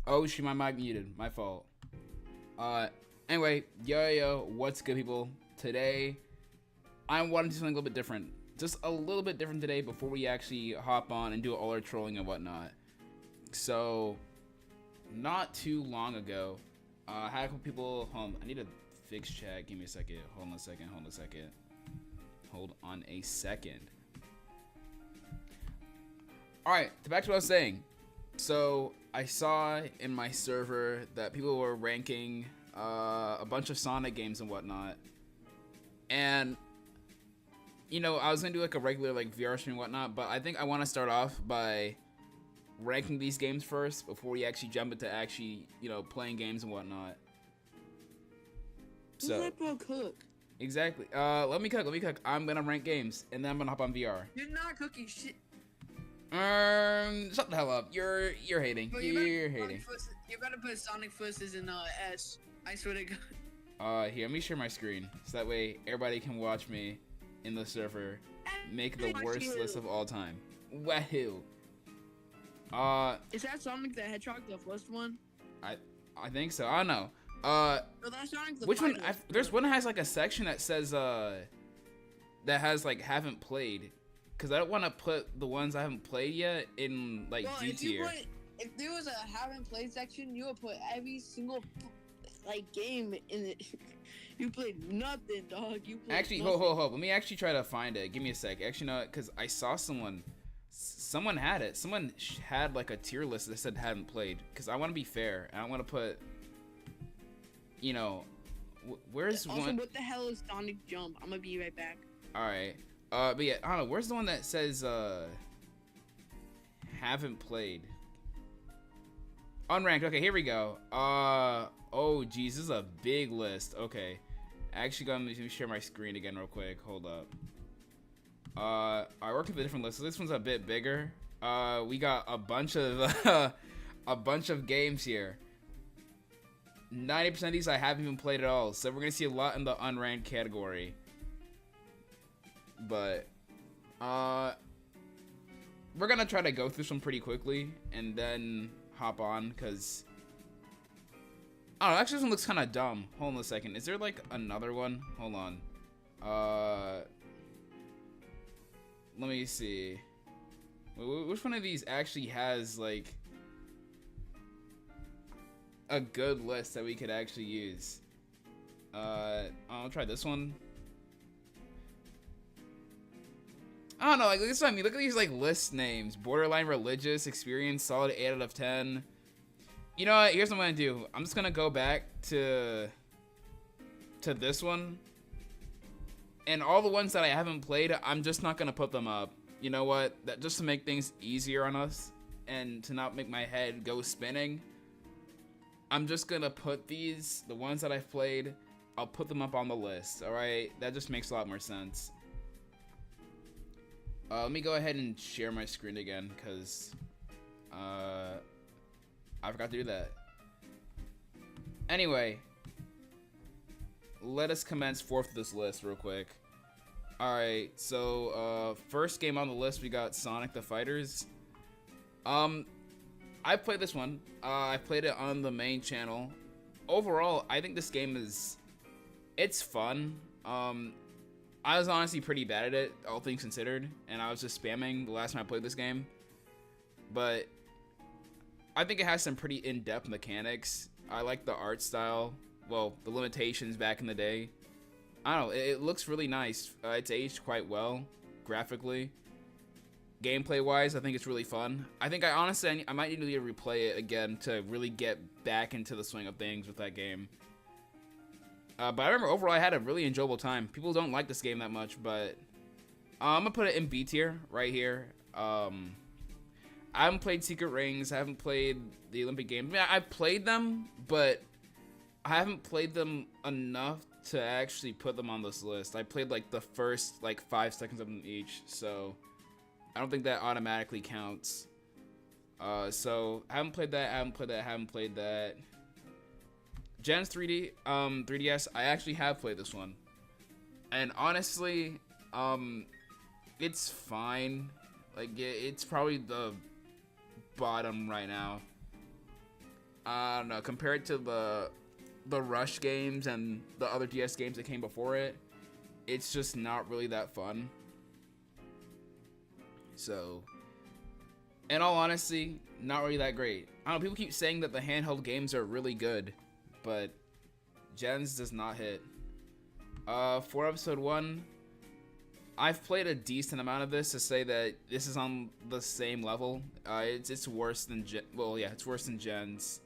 Oh, my mic muted. My fault. Anyway, yo, what's good, people? Today, I wanted to do something a little bit different. Just a little bit different today before we actually hop on and do all our trolling and whatnot. So, not too long ago, I had a couple people home. I need to fix chat. Give me a second. Hold on a second. Hold on a second. Alright, back to what I was saying. So, I saw in my server that people were ranking a bunch of Sonic games and whatnot. And, you know, I was going to do like a regular like VR stream and whatnot, but I think I want to start off by ranking these games first before we actually jump into actually, you know, playing games and whatnot. So, let bro cook. Exactly. Let me cook. I'm going to rank games and then I'm going to hop on VR. You're not cooking shit. Shut the hell up. You're hating. Bro, You're hating. You better put Sonic Forces in S. I swear to God. Here, let me share my screen so that way everybody can watch me in the server make the worst list of all time. Wahoo. Is that Sonic the Hedgehog, the first one? I think so. I don't know. No, that's Sonic the which one? Finals. There's one that has like a section that says that has like haven't played, because I don't want to put the ones I haven't played yet in like D tier. If there was a haven't played section, you would put every single like game in it. You played nothing, dog. You played actually, nothing. hold. Let me actually try to find it. Give me a sec. Actually, no, because I saw someone had it. Someone had like a tier list that said hadn't played. Because I want to be fair. I don't want to put, you know, where's also, one? what the hell is Sonic Jump? I'm gonna be right back. All right. But yeah, I don't know. Where's the one that says haven't played? Unranked. Okay, here we go. Oh geez, this is a big list. Okay, actually, let me share my screen again real quick. Hold up. I worked with a different list. So this one's a bit bigger. We got a bunch of a bunch of games here. 90% of these I haven't even played at all. So we're gonna see a lot in the unranked category. But we're gonna try to go through some pretty quickly and then hop on, because I don't know, actually this one looks kind of dumb. Hold on a second. Is there like another one? Hold on. Let me see. Which one of these actually has like a good list that we could actually use? I'll try this one. I don't know, like, this is what I mean. Look at these, like, list names. Borderline religious, experience, solid 8 out of 10. You know what? Here's what I'm gonna do. I'm just gonna go back to this one. And all the ones that I haven't played, I'm just not gonna put them up. You know what? That just to make things easier on us and to not make my head go spinning, I'm just gonna put these, the ones that I've played, I'll put them up on the list, alright? That just makes a lot more sense. Let me go ahead and share my screen again, because I forgot to do that. Anyway, let us commence forth this list real quick. Alright, so first game on the list, we got Sonic the Fighters. I played this one. I played it on the main channel. Overall, I think this game it's fun. I was honestly pretty bad at it, all things considered, and I was just spamming the last time I played this game. But I think it has some pretty in-depth mechanics. I like the art style, well, the limitations back in the day. I don't know, it looks really nice. It's aged quite well, graphically. Gameplay-wise, I think it's really fun. I think honestly, I might need to replay it again to really get back into the swing of things with that game. But I remember overall I had a really enjoyable time. People don't like this game that much, but I'm gonna put it in B tier right here. I haven't played Secret Rings. I haven't played the Olympic Games. I mean, I've played them, but I haven't played them enough to actually put them on this list. I played like the first like 5 seconds of them each, so I don't think that automatically counts. So I haven't played that. I haven't played that. Gens 3D, 3DS, I actually have played this one. And honestly, it's fine. Like, it's probably the bottom right now. I don't know, compared to the Rush games and the other DS games that came before it, it's just not really that fun. So, in all honesty, not really that great. I don't know, people keep saying that the handheld games are really good, but Gens does not hit. For episode 1, I've played a decent amount of this to say that this is on the same level. It's worse than it's worse than Gens.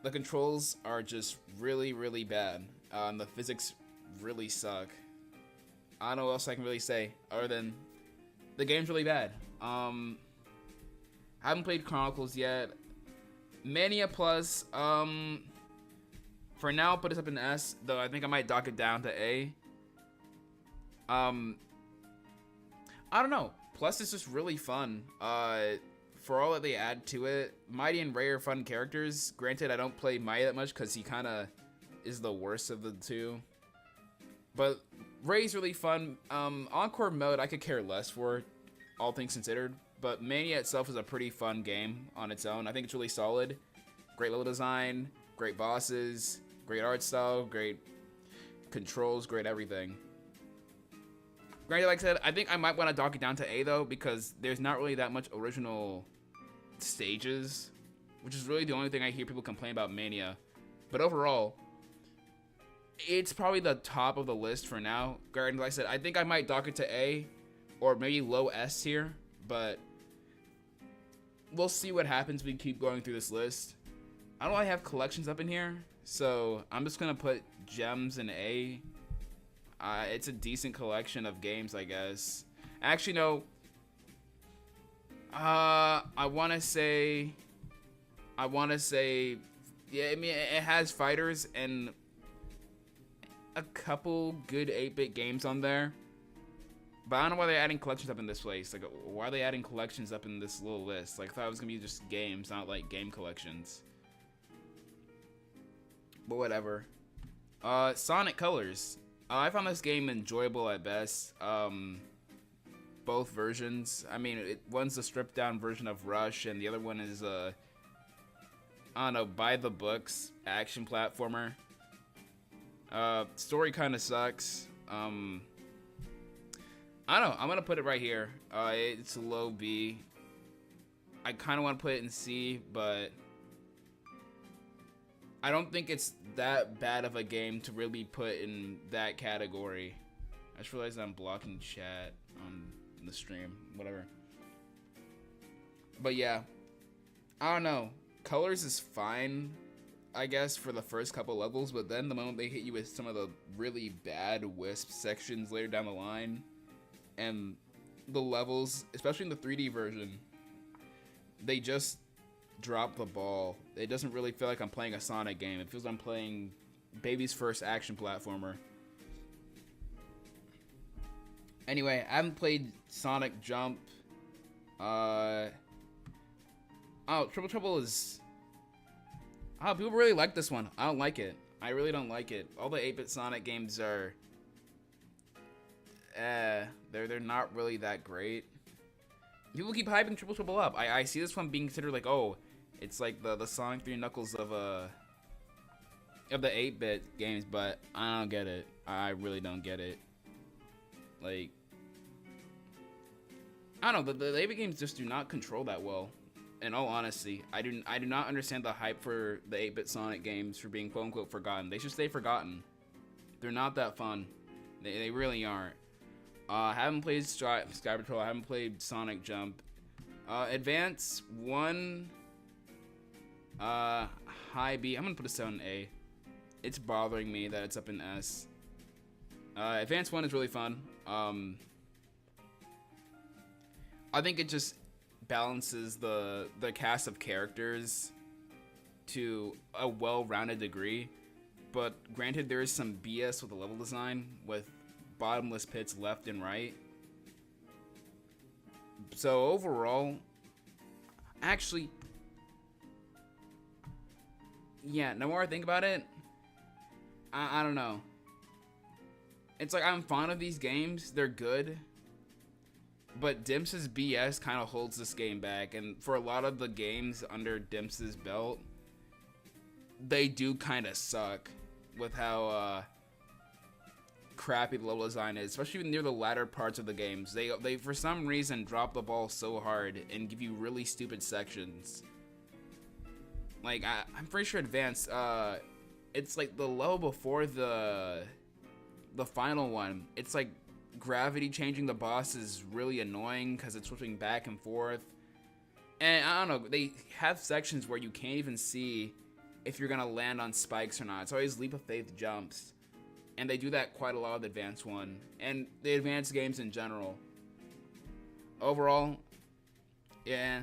The controls are just really, really bad. And the physics really suck. I don't know what else I can really say other than the game's really bad. I haven't played Chronicles yet. Mania Plus, for now, I'll put this up in S, though I think I might dock it down to A. I don't know. Plus, it's just really fun. For all that they add to it, Mighty and Ray are fun characters. Granted, I don't play Mighty that much because he kind of is the worst of the two. But Ray's really fun. Encore mode, I could care less for, all things considered. But Mania itself is a pretty fun game on its own. I think it's really solid. Great level design, great bosses, great art style, great controls, great everything. Granted, like I said, I think I might want to dock it down to A though, because there's not really that much original stages, which is really the only thing I hear people complain about Mania. But overall, it's probably the top of the list for now. Granted, like I said, I think I might dock it to A, or maybe low S tier, but we'll see what happens when we keep going through this list. I don't really have collections up in here, so I'm just gonna put Gems in A. It's a decent collection of games, I guess. Actually, no. I wanna say, yeah, I mean, it has fighters and a couple good 8-bit games on there. But I don't know why they're adding collections up in this place. Like, why are they adding collections up in this little list? Like, I thought it was gonna be just games, not like game collections. But whatever. Sonic Colors. I found this game enjoyable at best. Both versions. I mean, one's a stripped down version of Rush, and the other one is I don't know, by the books action platformer. Story kind of sucks. I don't know. I'm gonna put it right here. It's a low B. I kind of want to put it in C, but I don't think it's that bad of a game to really put in that category. I just realized I'm blocking chat on the stream. Whatever. But yeah, I don't know. Colors is fine, I guess, for the first couple levels, but then the moment they hit you with some of the really bad Wisp sections later down the line, and the levels, especially in the 3D version, they just drop the ball. It doesn't really feel like I'm playing a Sonic game. It feels like I'm playing baby's first action platformer. Anyway, I haven't played Sonic Jump. Oh, Triple Trouble is... Oh, people really like this one. I don't like it. I really don't like it. All the 8-bit Sonic games are... they're not really that great. People keep hyping Triple Trouble up. I see this one being considered like, oh, it's like the Sonic 3 Knuckles of the 8-bit games, but I don't get it. I really don't get it. Like, I don't know, the 8-bit games just do not control that well. In all honesty, I do not understand the hype for the 8-bit Sonic games for being quote unquote forgotten. They should stay forgotten. They're not that fun. They really aren't. I haven't played Sky Patrol. I haven't played Sonic Jump. Advance 1. High B. I'm gonna put this out in A. It's bothering me that it's up in S. Advance 1 is really fun. I think it just balances the cast of characters to a well-rounded degree. But granted, there is some BS with the level design, with bottomless pits left and right. So overall, actually, yeah, the more I think about it, I don't know. It's like I'm fond of these games. They're good. but Dimps' BS kind of holds this game back, and for a lot of the games under Dimps' belt, they do kind of suck with how crappy the level design is, especially near the latter parts of the games. They for some reason drop the ball so hard and give you really stupid sections. Like I'm pretty sure Advanced, it's like the level before the final one. It's like gravity changing the boss is really annoying because it's switching back and forth. And I don't know, they have sections where you can't even see if you're gonna land on spikes or not. It's always leap of faith jumps. And they do that quite a lot with the Advanced one. And the Advanced games in general. Overall, yeah,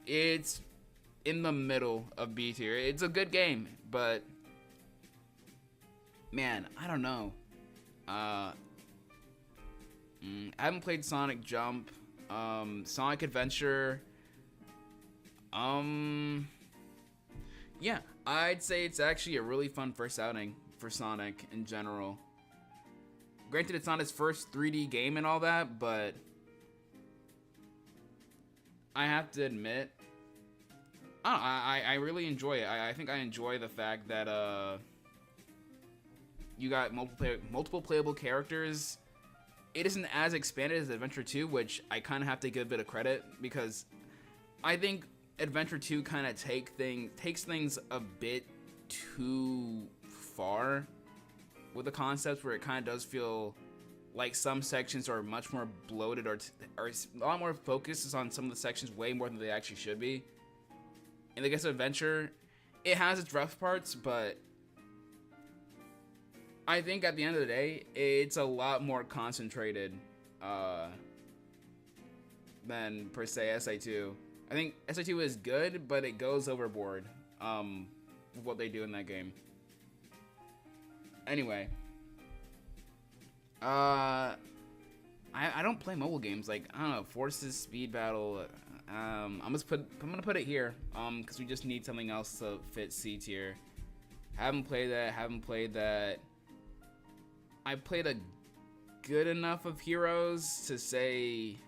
it's in the middle of B tier. It's a good game, but man, I don't know. I haven't played Sonic Jump, Sonic Adventure. Yeah, I'd say it's actually a really fun first outing for Sonic in general. Granted, it's not his first 3D game and all that, but I have to admit, I really enjoy it. I think I enjoy the fact that you got multiple playable characters. It isn't as expanded as Adventure 2, which I kind of have to give a bit of credit, because I think Adventure 2 kind of takes things a bit too far with the concepts, where it kind of does feel like some sections are much more bloated, or a lot more focus on some of the sections way more than they actually should be. And I guess Adventure, it has its rough parts, but I think at the end of the day, it's a lot more concentrated than per se SI2. I think SI2 is good, but it goes overboard with what they do in that game. Anyway, I don't play mobile games. Like, I don't know, Forces, Speed Battle. I'm gonna put it here because we just need something else to fit C tier. Haven't played that. I played a good enough of Heroes to say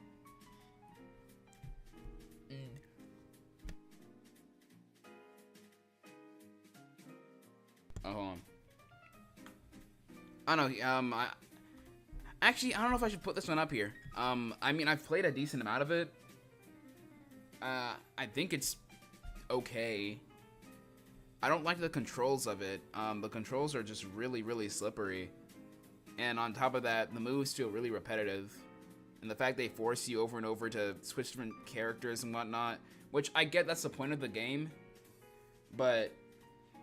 hold on. I don't know. Actually, I don't know if I should put this one up here. I mean, I've played a decent amount of it. I think it's okay. I don't like the controls of it. The controls are just really, really slippery. And on top of that, the moves feel really repetitive. And the fact they force you over and over to switch different characters and whatnot, which I get that's the point of the game. But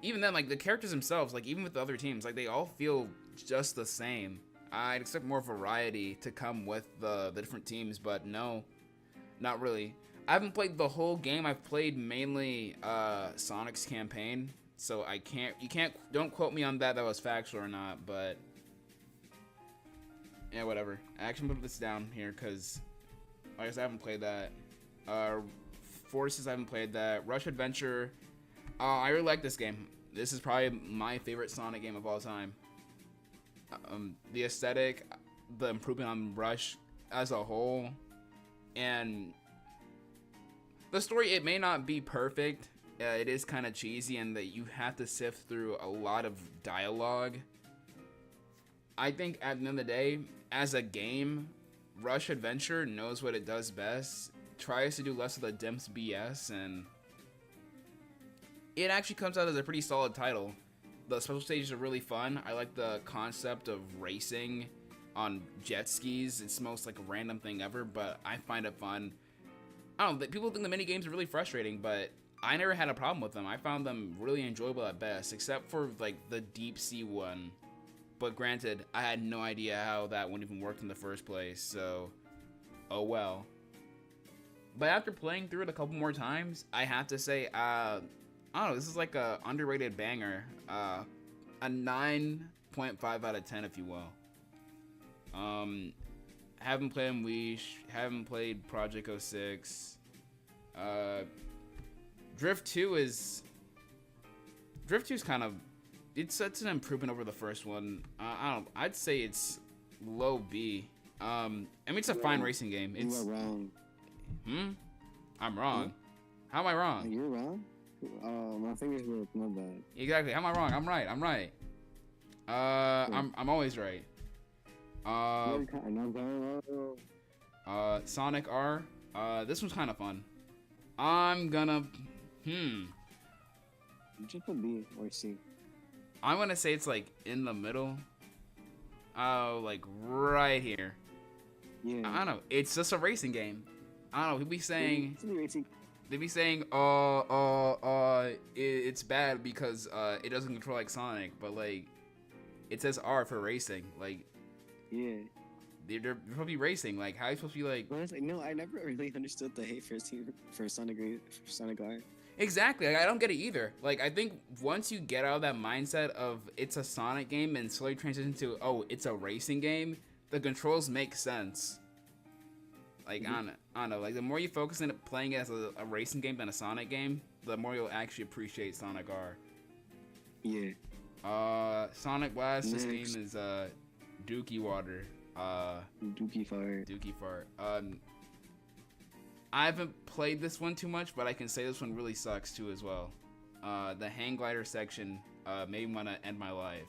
even then, like, the characters themselves, like, even with the other teams, like, they all feel just the same. I'd expect more variety to come with the different teams, but no, not really. I haven't played the whole game. I've played mainly Sonic's campaign, so don't quote me on that was factual or not, but yeah, whatever. I actually put this down here because I guess I haven't played that. Forces, I haven't played that. Rush Adventure, I really like this game. This is probably my favorite Sonic game of all time. The aesthetic, the improvement on Rush as a whole, and the story, it may not be perfect. It is kind of cheesy, and that you have to sift through a lot of dialogue. I think at the end of the day, as a game, Rush Adventure knows what it does best, tries to do less of the Dimps BS, and it actually comes out as a pretty solid title. The special stages are really fun. I like the concept of racing on jet skis. It's the most like random thing ever, but I find it fun. I don't know, people think the mini games are really frustrating, but I never had a problem with them. I found them really enjoyable at best, except for like the deep sea one. But granted, I had no idea how that one even worked in the first place, so oh well. But after playing through it a couple more times, I have to say, I don't know, this is like a underrated banger. A 9.5 out of 10, if you will. Haven't played Unleash, haven't played Project 06. Drift 2 is kind of, it's an improvement over the first one. I don't know, I'd say it's low B. I mean, it's a fine racing game. You It's are wrong. I'm wrong. How am I wrong? You're wrong. My fingers were my bad. Exactly. How am I wrong? I'm right. I'm right. I'm always right. Sonic R. This one's kind of fun. I'm gonna. Just put B or C. I'm gonna say it's like in the middle. Oh, like right here. Yeah. I don't know. It's just a racing game. I don't know. He'll be saying. Racing. They be saying, it's bad because it doesn't control like Sonic, but like, it says R for racing. Like, yeah. They're supposed to be racing. Like, how are you supposed to be like? Honestly, no, I never really understood the hate for Sonic R. Exactly. Like, I don't get it either. Like, I think once you get out of that mindset of it's a Sonic game and slowly transition to, oh, it's a racing game, the controls make sense. Like, I don't know. Like, the more you focus on playing it as a racing game than a Sonic game, the more you'll actually appreciate Sonic R. Yeah. Sonic Blast. Next. This game is Dookie Water. Dookie Fart. Dookie Fart. I haven't played this one too much, but I can say this one really sucks too as well. The hang glider section made me want to end my life.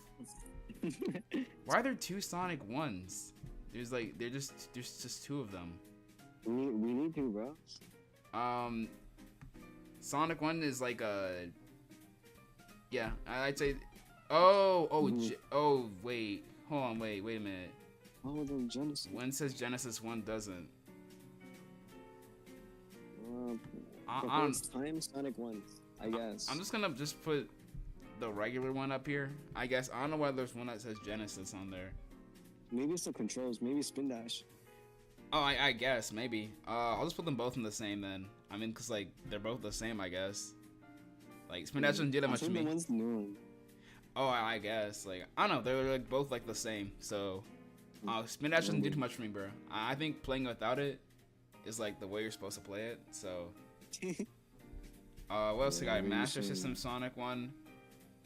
Why are there two Sonic ones? There's just two of them. We need to, bro. Sonic 1 is like a... Yeah, I'd say... Wait. Hold on, wait a minute. Oh, then Genesis. One says Genesis, one doesn't. First time Sonic 1, I guess. I'm just gonna put the regular one up here. I guess. I don't know why there's one that says Genesis on there. Maybe it's the controls. Maybe Spin Dash. Oh, I guess, maybe. I'll just put them both in the same then. I mean, because, like, they're both the same, I guess. Like, Spin Dash doesn't do that much to me. The one's new. Oh, I guess. Like, I don't know. They're, like, both, like, the same. So, Spin Dash doesn't do too much for me, bro. I think playing without it is, like, the way you're supposed to play it. So, what else we got? Master System Sonic 1.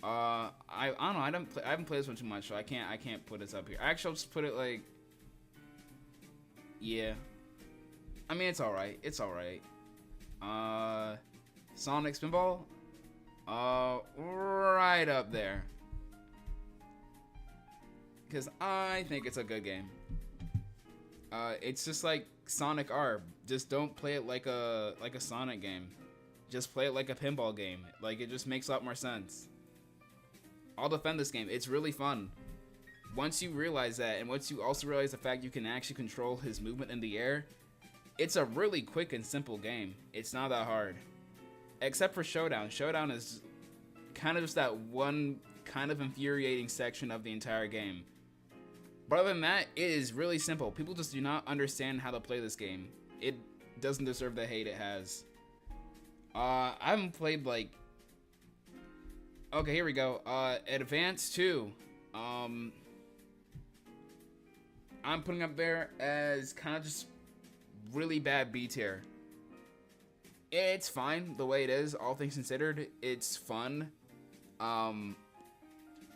I don't know. I haven't played this one too much, so I can't put this up here. Actually, I'll just put it, like... Yeah. I mean, it's alright. It's alright. Sonic Spinball? Right up there. Because I think it's a good game. It's just like Sonic R. Just don't play it like a Sonic game. Just play it like a pinball game. Like, it just makes a lot more sense. I'll defend this game. It's really fun. Once you realize that, and once you also realize the fact you can actually control his movement in the air, it's a really quick and simple game. It's not that hard. Except for Showdown. Showdown is kind of just that one kind of infuriating section of the entire game. But other than that, it is really simple. People just do not understand how to play this game. It doesn't deserve the hate it has. I haven't played, like... Okay, here we go. Advance 2. I'm putting up there as kind of just really bad B tier. It's fine the way it is, all things considered. It's fun. But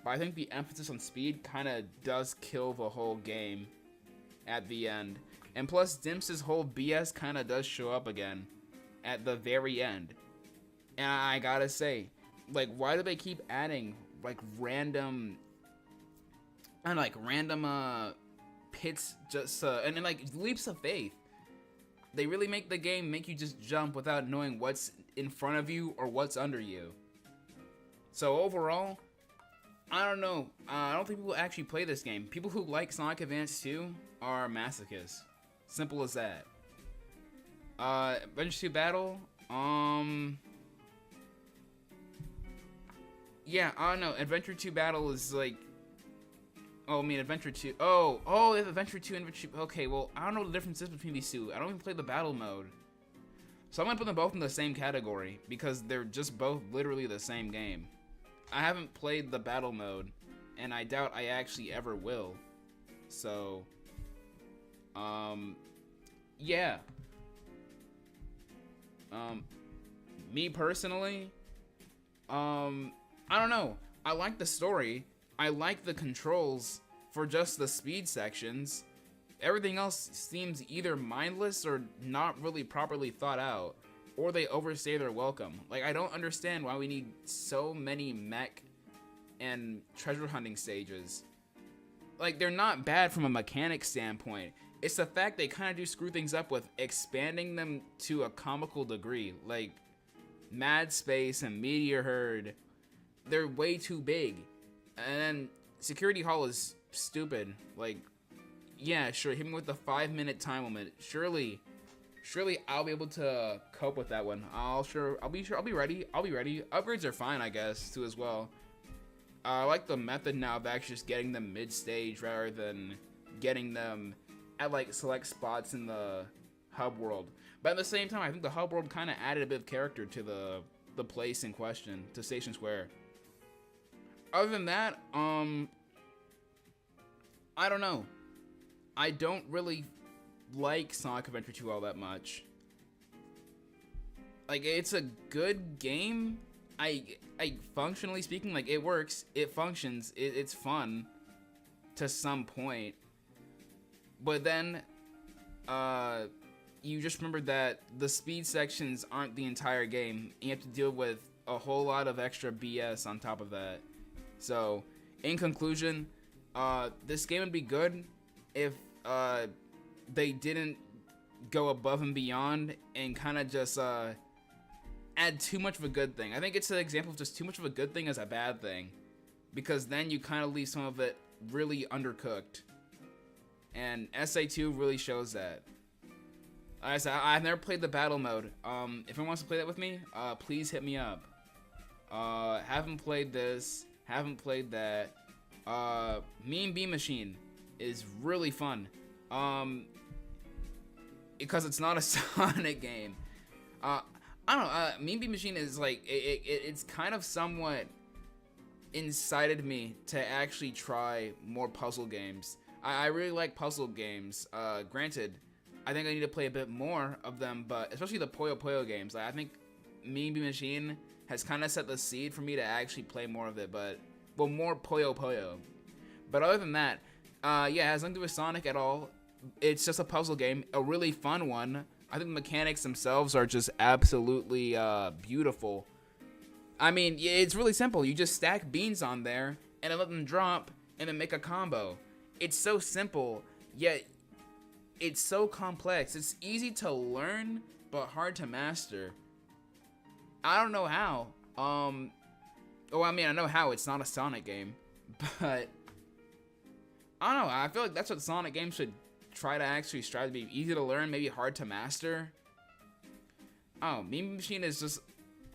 I think the emphasis on speed kind of does kill the whole game at the end. And plus, Dimps' whole BS kind of does show up again at the very end. And I gotta say, like, why do they keep adding, like, random pits just, and then, like, leaps of faith? They really make the game make you just jump without knowing what's in front of you or what's under you. So overall, I don't know. I don't think people actually play this game. People who like Sonic Advance 2 are masochists. Simple as that. Adventure 2 Battle. Yeah, I don't know. Adventure 2 Battle is like... Oh, I mean, Adventure 2... Oh, they have Adventure 2 and Adventure 2... Okay, well, I don't know what the difference is between these two. I don't even play the battle mode. So I'm gonna put them both in the same category, because they're just both literally the same game. I haven't played the battle mode, and I doubt I actually ever will. So... yeah. Me personally... I don't know. I like the story. I like the controls for just the speed sections. everything else seems either mindless or not really properly thought out, or they overstay their welcome. Like, I don't understand why we need so many mech and treasure hunting stages. Like, they're not bad from a mechanic standpoint. It's the fact they kind of do screw things up with expanding them to a comical degree. Like, Mad Space and Meteor Herd, they're way too big. And then Security Hall is stupid. Like, yeah, sure, hit me with the 5-minute time limit. Surely I'll be able to cope with that one. I'll be ready. Upgrades are fine, I guess, too, as well. I like the method now of actually just getting them mid-stage rather than getting them at like select spots in the hub world. But at the same time, I think the hub world kind of added a bit of character to the place in question, to Station Square. Other than that, I don't know. I don't really like Sonic Adventure 2 all that much. Like, it's a good game. I functionally speaking, like, it works, it functions, it's fun to some point. But then, you just remember that the speed sections aren't the entire game. You have to deal with a whole lot of extra BS on top of that. So, in conclusion, this game would be good if they didn't go above and beyond and kind of just add too much of a good thing. I think it's an example of just too much of a good thing as a bad thing, because then you kind of leave some of it really undercooked. And SA2 really shows that. Like I said, I've never played the battle mode. If anyone wants to play that with me, please hit me up. Haven't played this, haven't played that. Mean Bean Machine is really fun. Because it's not a Sonic game. I don't know, Mean Bean Machine is like, it's kind of somewhat incited me to actually try more puzzle games. I really like puzzle games. Granted, I think I need to play a bit more of them, but especially the Puyo Puyo games. Like, I think Mean Bean Machine has kind of set the seed for me to actually play more of it, but, well, more Puyo Puyo. But other than that, yeah, it has nothing to do with Sonic at all. It's just a puzzle game, a really fun one. I think the mechanics themselves are just absolutely beautiful. I mean, it's really simple. You just stack beans on there and then let them drop and then make a combo. It's so simple, yet it's so complex. It's easy to learn, but hard to master. I don't know how. Oh, I mean, I know how. It's not a Sonic game, but I don't know. I feel like that's what Sonic games should try to actually strive to be. Easy to learn, maybe hard to master. Oh, Mean Bean Machine is just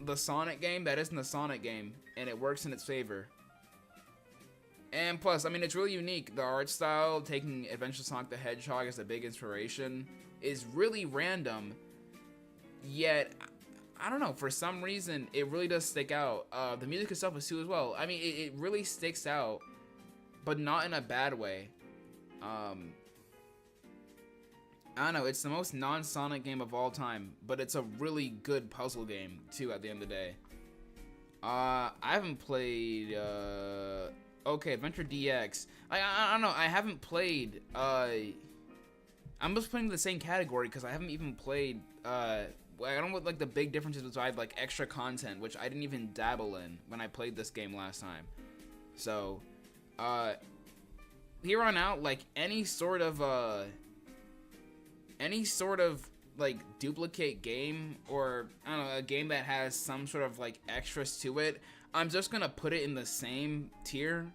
the Sonic game that isn't a Sonic game, and it works in its favor. And plus, I mean, it's really unique. The art style, taking Adventure Sonic the Hedgehog as a big inspiration, is really random. Yet, I don't know, for some reason, it really does stick out. The music itself is too as well. I mean, it really sticks out, but not in a bad way. I don't know, it's the most non-Sonic game of all time, but it's a really good puzzle game, too, at the end of the day. I haven't played, okay, Adventure DX. I don't know, I haven't played, I'm just putting the same category, because I haven't even played, I don't know what, like, the big differences besides, like, extra content, which I didn't even dabble in when I played this game last time. So, here on out, like, any sort of, like, duplicate game, or, I don't know, a game that has some sort of, like, extras to it, I'm just gonna put it in the same tier,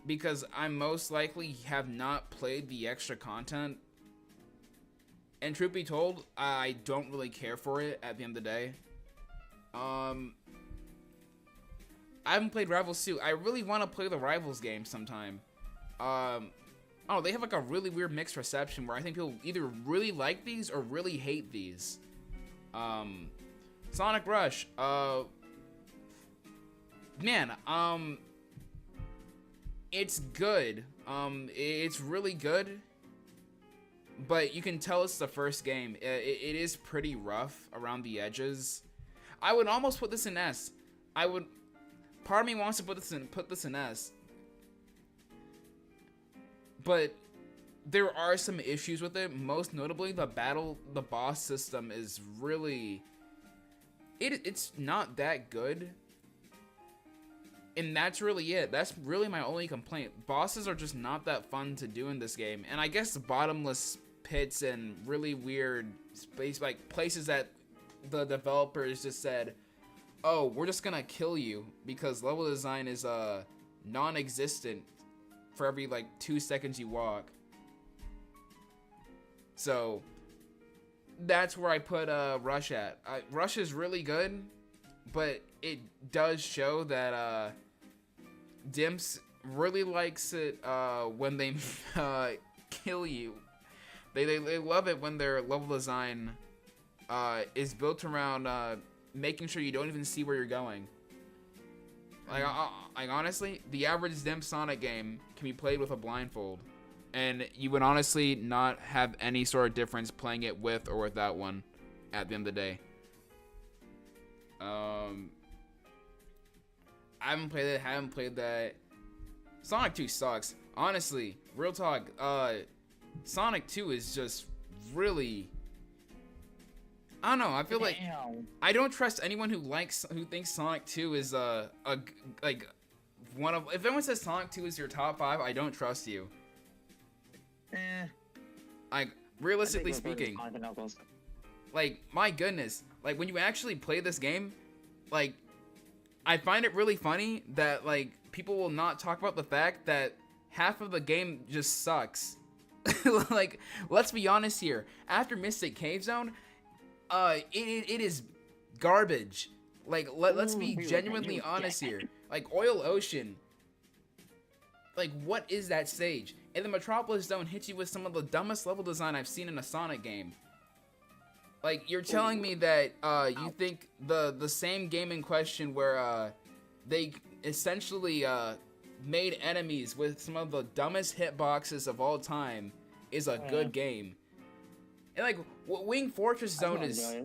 because I most likely have not played the extra content, and truth be told, I don't really care for it at the end of the day. I haven't played Rivals 2. I really want to play the Rivals game sometime. Oh, they have like a really weird mixed reception where I think people either really like these or really hate these. Sonic Rush. Man, it's good. It's really good. But you can tell it's the first game. It is pretty rough around the edges. I would almost put this in S. Part of me wants to put this in S. But there are some issues with it. Most notably, the boss system is really, it's not that good. And that's really it. That's really my only complaint. Bosses are just not that fun to do in this game. And I guess bottomless pits and really weird space, like places that the developers just said, oh, we're just gonna kill you because level design is non-existent for every like 2 seconds you walk. So that's where I put Rush at. Rush is really good, but it does show that Dimps really likes it when they kill you. They love it when their level design is built around making sure you don't even see where you're going. Like honestly, the average Dimp Sonic game can be played with a blindfold, and you would honestly not have any sort of difference playing it with or without one at the end of the day. I haven't played that. Sonic 2 sucks. Honestly, real talk, Sonic 2 is just really, I don't know, I feel like I don't trust anyone who thinks Sonic 2 is like one of, if anyone says Sonic 2 is your top 5, I don't trust you. Like, realistically speaking, like, my goodness, like when you actually play this game, like, I find it really funny that like people will not talk about the fact that half of the game just sucks. Like, let's be honest here. After Mystic Cave Zone, it is garbage. Like, let's be genuinely honest here. Like, Oil Ocean, like, what is that stage? And the Metropolis Zone hits you with some of the dumbest level design I've seen in a Sonic game. Like, you're telling me that you think the same game in question where they essentially made enemies with some of the dumbest hitboxes of all time is a good game. And like Wing Fortress Zone is,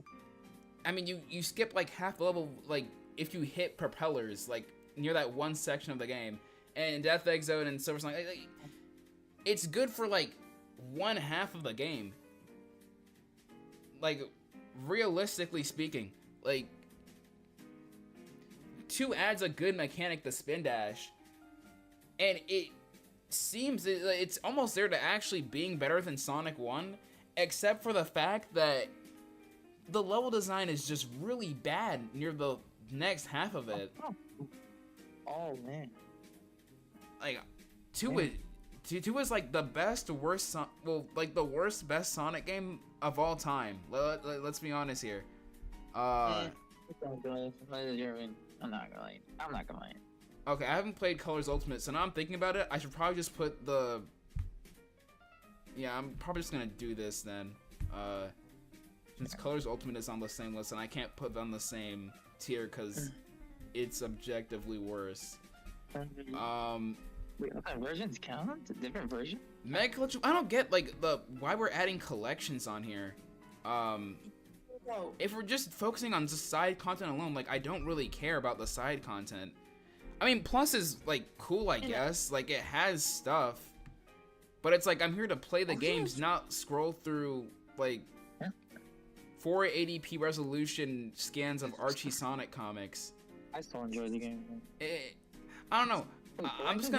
I mean, you skip like half the level, like if you hit propellers like near that one section of the game. And Death Egg Zone and Silver Sonic, like, it's good for like one half of the game. Like, realistically speaking, like 2 adds a good mechanic to Spin Dash, and it seems it's almost there to actually being better than Sonic 1, except for the fact that the level design is just really bad near the next half of it. Oh man. Like, 2 is like the best, worst, well, like the worst, best Sonic game of all time. Let's be honest here. I'm not gonna lie. Okay, I haven't played Colors Ultimate, so now I'm thinking about it. I should probably just put the... Yeah, I'm probably just gonna do this then. Since Colors Ultimate is on the same list, and I can't put them on the same tier because it's objectively worse. Wait, what versions count? Different version? Mega Collection. I don't get like why we're adding collections on here. If we're just focusing on just side content alone, like I don't really care about the side content. I mean, Plus is like cool, I guess. Like it has stuff, but it's like I'm here to play the games, not scroll through like 480p resolution scans of Archie Sonic comics. I still enjoy the game. I don't know. I'm just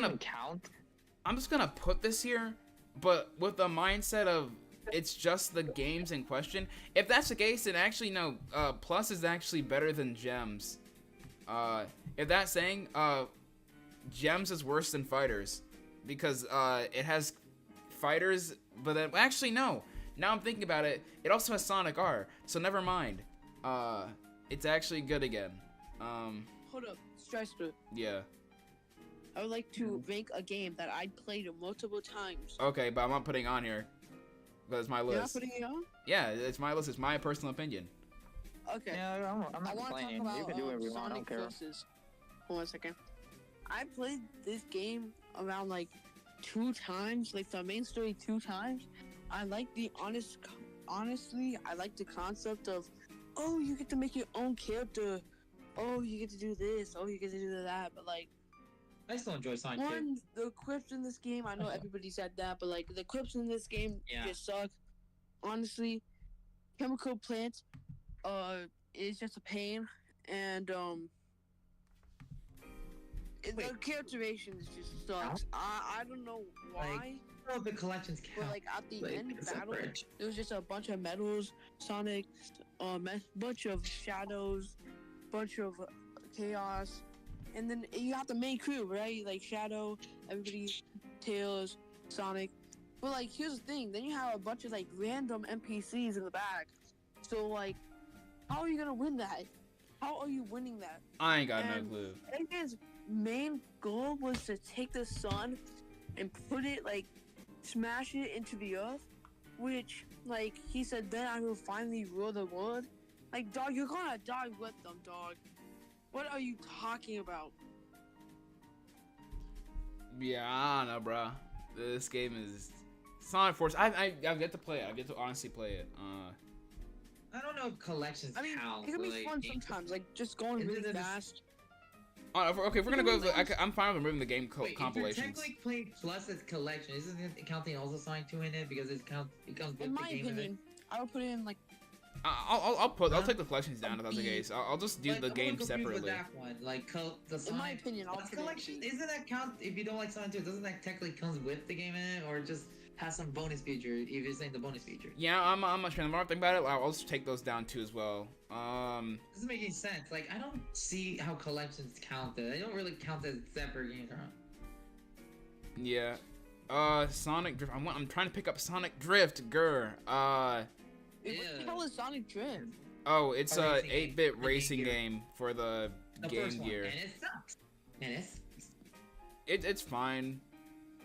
gonna put this here, but with the mindset of it's just the games in question. If that's the case, then actually no. Plus is actually better than Gems. If that's saying, Gems is worse than Fighters because it has Fighters, but then actually no. Now I'm thinking about it. It also has Sonic R, so never mind. It's actually good again. Hold up, Strister. Yeah. I would like to rank a game that I played multiple times. Okay, but I'm not putting it on here. But it's my list. You're not putting it on? Yeah, it's my list. It's my personal opinion. Okay. Yeah, I'm not I want to talk complaining. about You can do whatever you want. I don't Sonic care. Forces. Hold on a second. I played this game around like 2 times, like the main story 2 times. I like the honestly, I like the concept of, oh, you get to make your own character. Oh, you get to do this. Oh, you get to do that. But like, I still enjoy Sonic 2. One, the quips in this game, I know everybody said that, but like the quips in this game Yeah. just suck. Honestly, chemical plants, is just a pain, and the Wait. characterizations just sucks. I don't know why, Like, I don't know if the collections count. but like at the like, end it's battle, separate. there was just a bunch of medals, Sonic, bunch of shadows, bunch of chaos, and then you have the main crew, right? Like Shadow, everybody, Tails, Sonic. But like, here's the thing: then you have a bunch of like random NPCs in the back. So like, how are you gonna win that? How are you winning that? I ain't got no And clue. Eggman's main goal was to take the sun and put it like, smash it into the earth, which like he said, then I will finally rule the world. Like, dog, you're gonna die with them, dog. What are you talking about? Yeah, I don't know, bro. This game is Sonic Force. I've yet to play it. I've yet to honestly play it. I don't know if collections I mean, count. it can for, be like, fun games. sometimes, like just going Isn't really it a- fast. Okay, if we're gonna go. I'm fine with removing the game Wait, if you're compilations. technically playing plus its collection, isn't it counting also Sonic 2 in it because it comes with In my the game opinion, I would put it in like, I'll take the collections down if that's the case. I'll just do Like, the I'm a game little confused with separately. that one. Like the Sonic. in my opinion, I'll Plus put it in collection, B. isn't that count if you don't like Sonic 2? Doesn't that technically comes with the game in it, or just has some bonus feature if you're saying the bonus feature? Yeah, I'm not sure. The more I think about it, I'll just take those down too as well. Doesn't make any sense. Like, I don't see how collections count it. They don't really count as separate games, right? Yeah. Sonic Drift. I'm trying to pick up Sonic Drift. Grr. What Yeah. the hell is Sonic Drift? Oh, it's A a racing game. 8-bit The Game racing Gear. game for the The Game first one, Gear. and it sucks. And It's fine.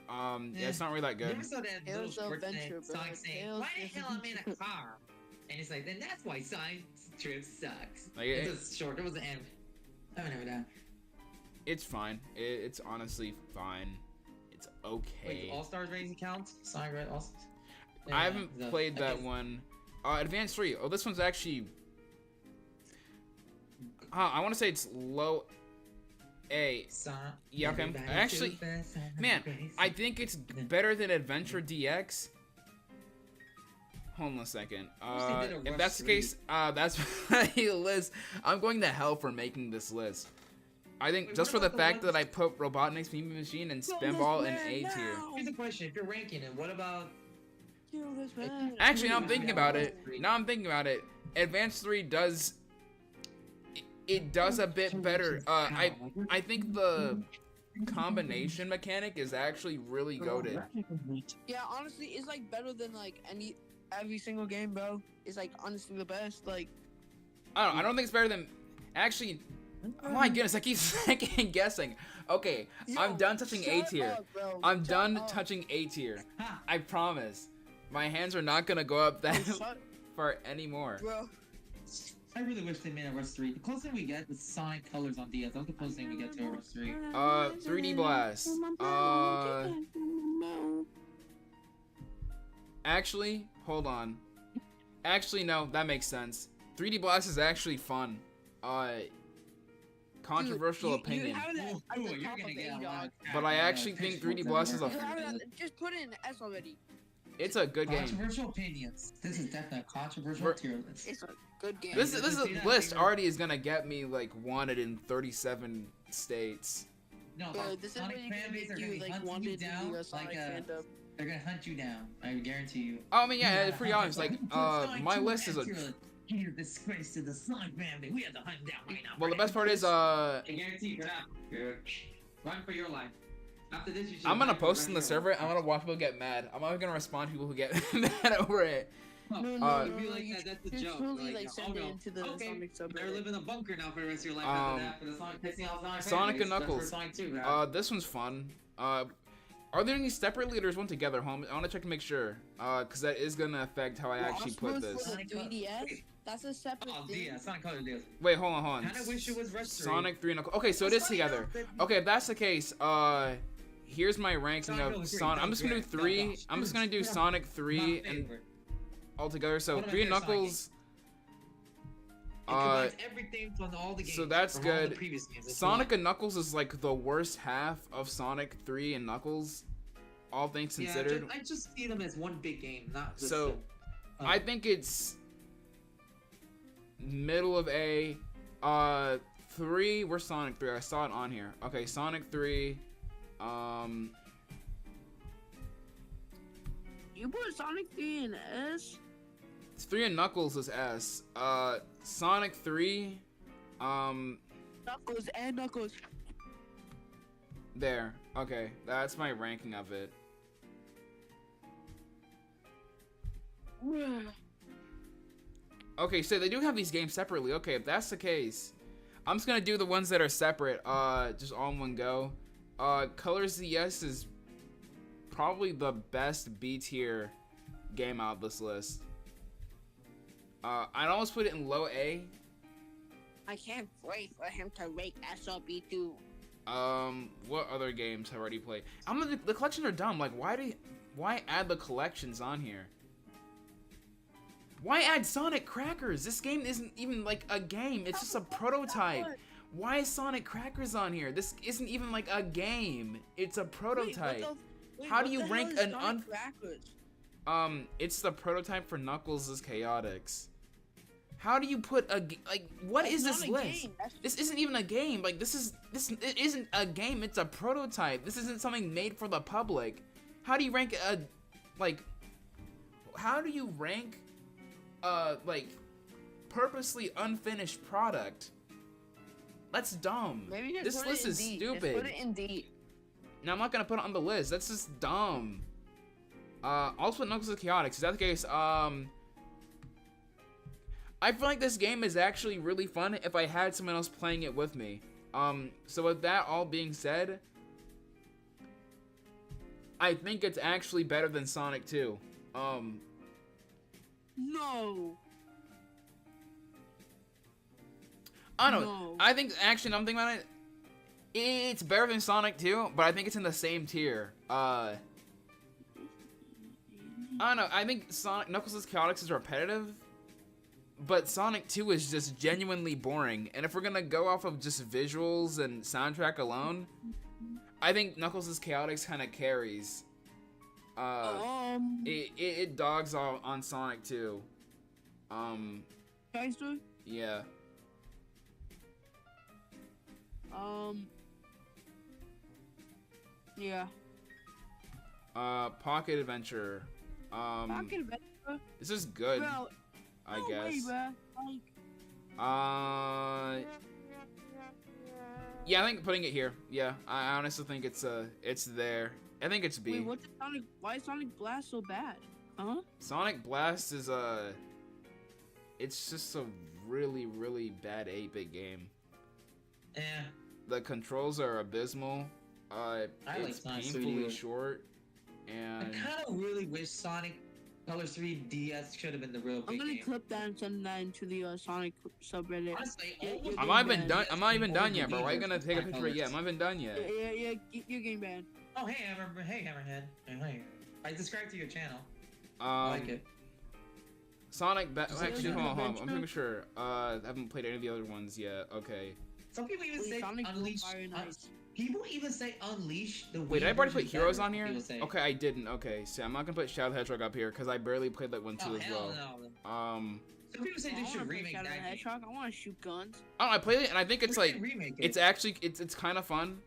Yeah, it's not really that You good. ever saw that little Tales of short thing, Adventure, bro. Sonic saying, Tales "Why the of hell I'm in a Adventure." car?" And it's like, then that's why Sonic Drift sucks. Like, It's a short. It was an anime. I remember that. It's fine. It's honestly fine. It's okay. Wait, All Stars Racing counts? Sonic Red All Stars? I haven't played that one. Advanced 3. Oh, this one's actually. I want to say it's low A. Yeah, okay. Actually, man, I think it's better than Adventure DX. Hold on a second. Wish they did a If Rush that's the 3. case, that's my list. I'm going to hell for making this list. I think Wait, just for what the about the fact ones- that I put Robotnik's Meme Machine and Kill Spinball this in man A tier. now! Here's a question: if you're ranking it, what about? Kill this man. Actually, now I'm thinking about it. Three. Now I'm thinking about it. Advanced 3 does. It does a bit better. I think the combination mechanic is actually really goated. Yeah, honestly, it's like better than like every single game, bro. It's like honestly the best. Like, I don't think it's better than. Actually, oh my goodness, I keep second guessing. Okay, I'm yo, done touching A shut tier. up, bro. I'm Shut done up. touching A tier. Ha! I promise. My hands are not gonna go up that Shut, far anymore. bro. I really wish they made a Rush 3. The closest we get is Sonic Colors on DS. That's the closest thing we get to a Rush 3. 3D Blast. Actually, hold on. Actually, no, that makes sense. 3D Blast is actually fun. Controversial Dude, opinion. You have that at Ooh, the you're top gonna of get A, a lot dog. of But I actually think 3D Blast is You a. have that, just put it in S already. It's a good game. Controversial opinions. This is definitely a controversial Ver- tier list. It's a good game. This Did you see that list figure? already is gonna get me like wanted in 37 states. No, Bro, this is Sonic what you can fan base make are you gonna be like hunting you wanted to down be a Sonic like fandom. they're gonna hunt you down. I guarantee you. Oh, I mean, yeah, Yeah, pretty honest. Like, Sonic my 2 list is a. tier list. He's a disgrace to the Sonic family. We have to hunt him down right now. Well, the best part is, I guarantee you, run for your life. After this, you should I'm gonna run post for in the your server. life. I'm gonna watch people get mad. I'm not gonna respond to people who get mad over it. No, No, no, it'd be no, like you that. That's the should joke. truly like send it no. into the Okay, Sonic better subreddit. live in a bunker now for the rest of your life Um, after that. For the Sonic, pissing off Sonic. Sonic fanbase. and That's for Knuckles. Sonic 2, man. This one's fun. Are there any separate leaders one together, home? I wanna check to make sure. Cause that is gonna affect how I actually put this. For the 3DS, that's a separate Oh, thing. yeah, Sonic Colors deals. Wait, hold on. Kinda wish it was Rush 3. Sonic 3 and Knuckles. Okay, so it is together. Okay, if that's the case, here's my ranking Sonic of Colors 3, Sonic. I'm just gonna do that's great. 3. That's I'm just gonna do awesome. Sonic My 3 and favorite. all together. So One of my 3 and favorite Sonic Knuckles. combines everything from all the games. So that's from all good. the previous games. It's Sonic one. and Knuckles is like the worst half of Sonic 3 and Knuckles, all things considered. I just see them as one big game, not just So, I think it's middle of A. 3, where's Sonic 3? I saw it on here. Okay, Sonic 3. You put Sonic 3 in S? 3 and Knuckles is S. Sonic 3. Knuckles and Knuckles. There. Okay, that's my ranking of it. Okay, so they do have these games separately. Okay, if that's the case, I'm just gonna do the ones that are separate, just all in one go. Colors ZS is probably the best B tier game out of this list. I'd almost put it in low A. I can't wait for him to rake SLB2. What other games have I already played? The collections are dumb. Like, why add the collections on here? Why add Sonic Crackers? This game isn't even like a game. It's just a prototype. Why is Sonic Crackers on here? This isn't even like a game. It's a prototype. How do you rank an it's the prototype for Knuckles' Chaotix. How do you put a what is this list? This isn't even a game. Like this it isn't a game. It's a prototype. This isn't something made for the public. How do you rank how do you rank purposely unfinished product? That's dumb. Maybe just This put list it in is D. stupid. Just put it in D. No, I'm not gonna put it on the list. That's just dumb. Also put Knuckles' Chaotix. Is that the case? I feel like this game is actually really fun if I had someone else playing it with me. So with that all being said, I think it's actually better than Sonic 2. No. I don't know. No. I think actually, I'm thinking about it. It's better than Sonic 2, but I think it's in the same tier. I don't know. I think Knuckles' Chaotix is repetitive, but Sonic 2 is just genuinely boring. And if we're gonna go off of just visuals and soundtrack alone, I think Knuckles' Chaotix kind of carries. It dogs on Sonic 2. Strister? Yeah. Yeah. Pocket Adventure. Pocket Adventure? This is good, Bro, I no guess. way, bro. Yeah, I think putting it here. Yeah, I honestly think it's there. I think it's B. Wait, what's Sonic? Why is Sonic Blast so bad? Huh? Sonic Blast is it's just a really, really bad 8-bit game. Yeah. The controls are abysmal. It's Sonic painfully 3D. short, and I kind of really wish Sonic Colors 3 DS should have been the real I'm big gonna game. clip that and send that into the Sonic subreddit. Honestly, Yeah, all you're I'm getting not even banned. done. I'm not even done All yet, bro. Why are you the gonna take a Sonic picture? Yeah, I'm Colors. not even done yet. Yeah, you're getting banned. Oh, hey, Hammerhead. Hey. I subscribed to your channel. I like it. Sonic. Actually, Sonic hold on. I'm Adventure? pretty sure. I haven't played any of the other ones yet. Okay. Some people even Wait, say Sonic Blue, Unleash. Fire, and Ice. People even say Unleash the Wait, Wii did I already version put Heroes better, on here? people say. Okay, I didn't. Okay, so I'm not gonna put Shadow the Hedgehog up here because I barely played that one too Oh, as hell well. no. Some people say I they wanna should play remake Shadow that the game. Hedgehog. I want to shoot guns. I don't know, I played it and I think it's They should like remake it. it's actually it's kind of fun.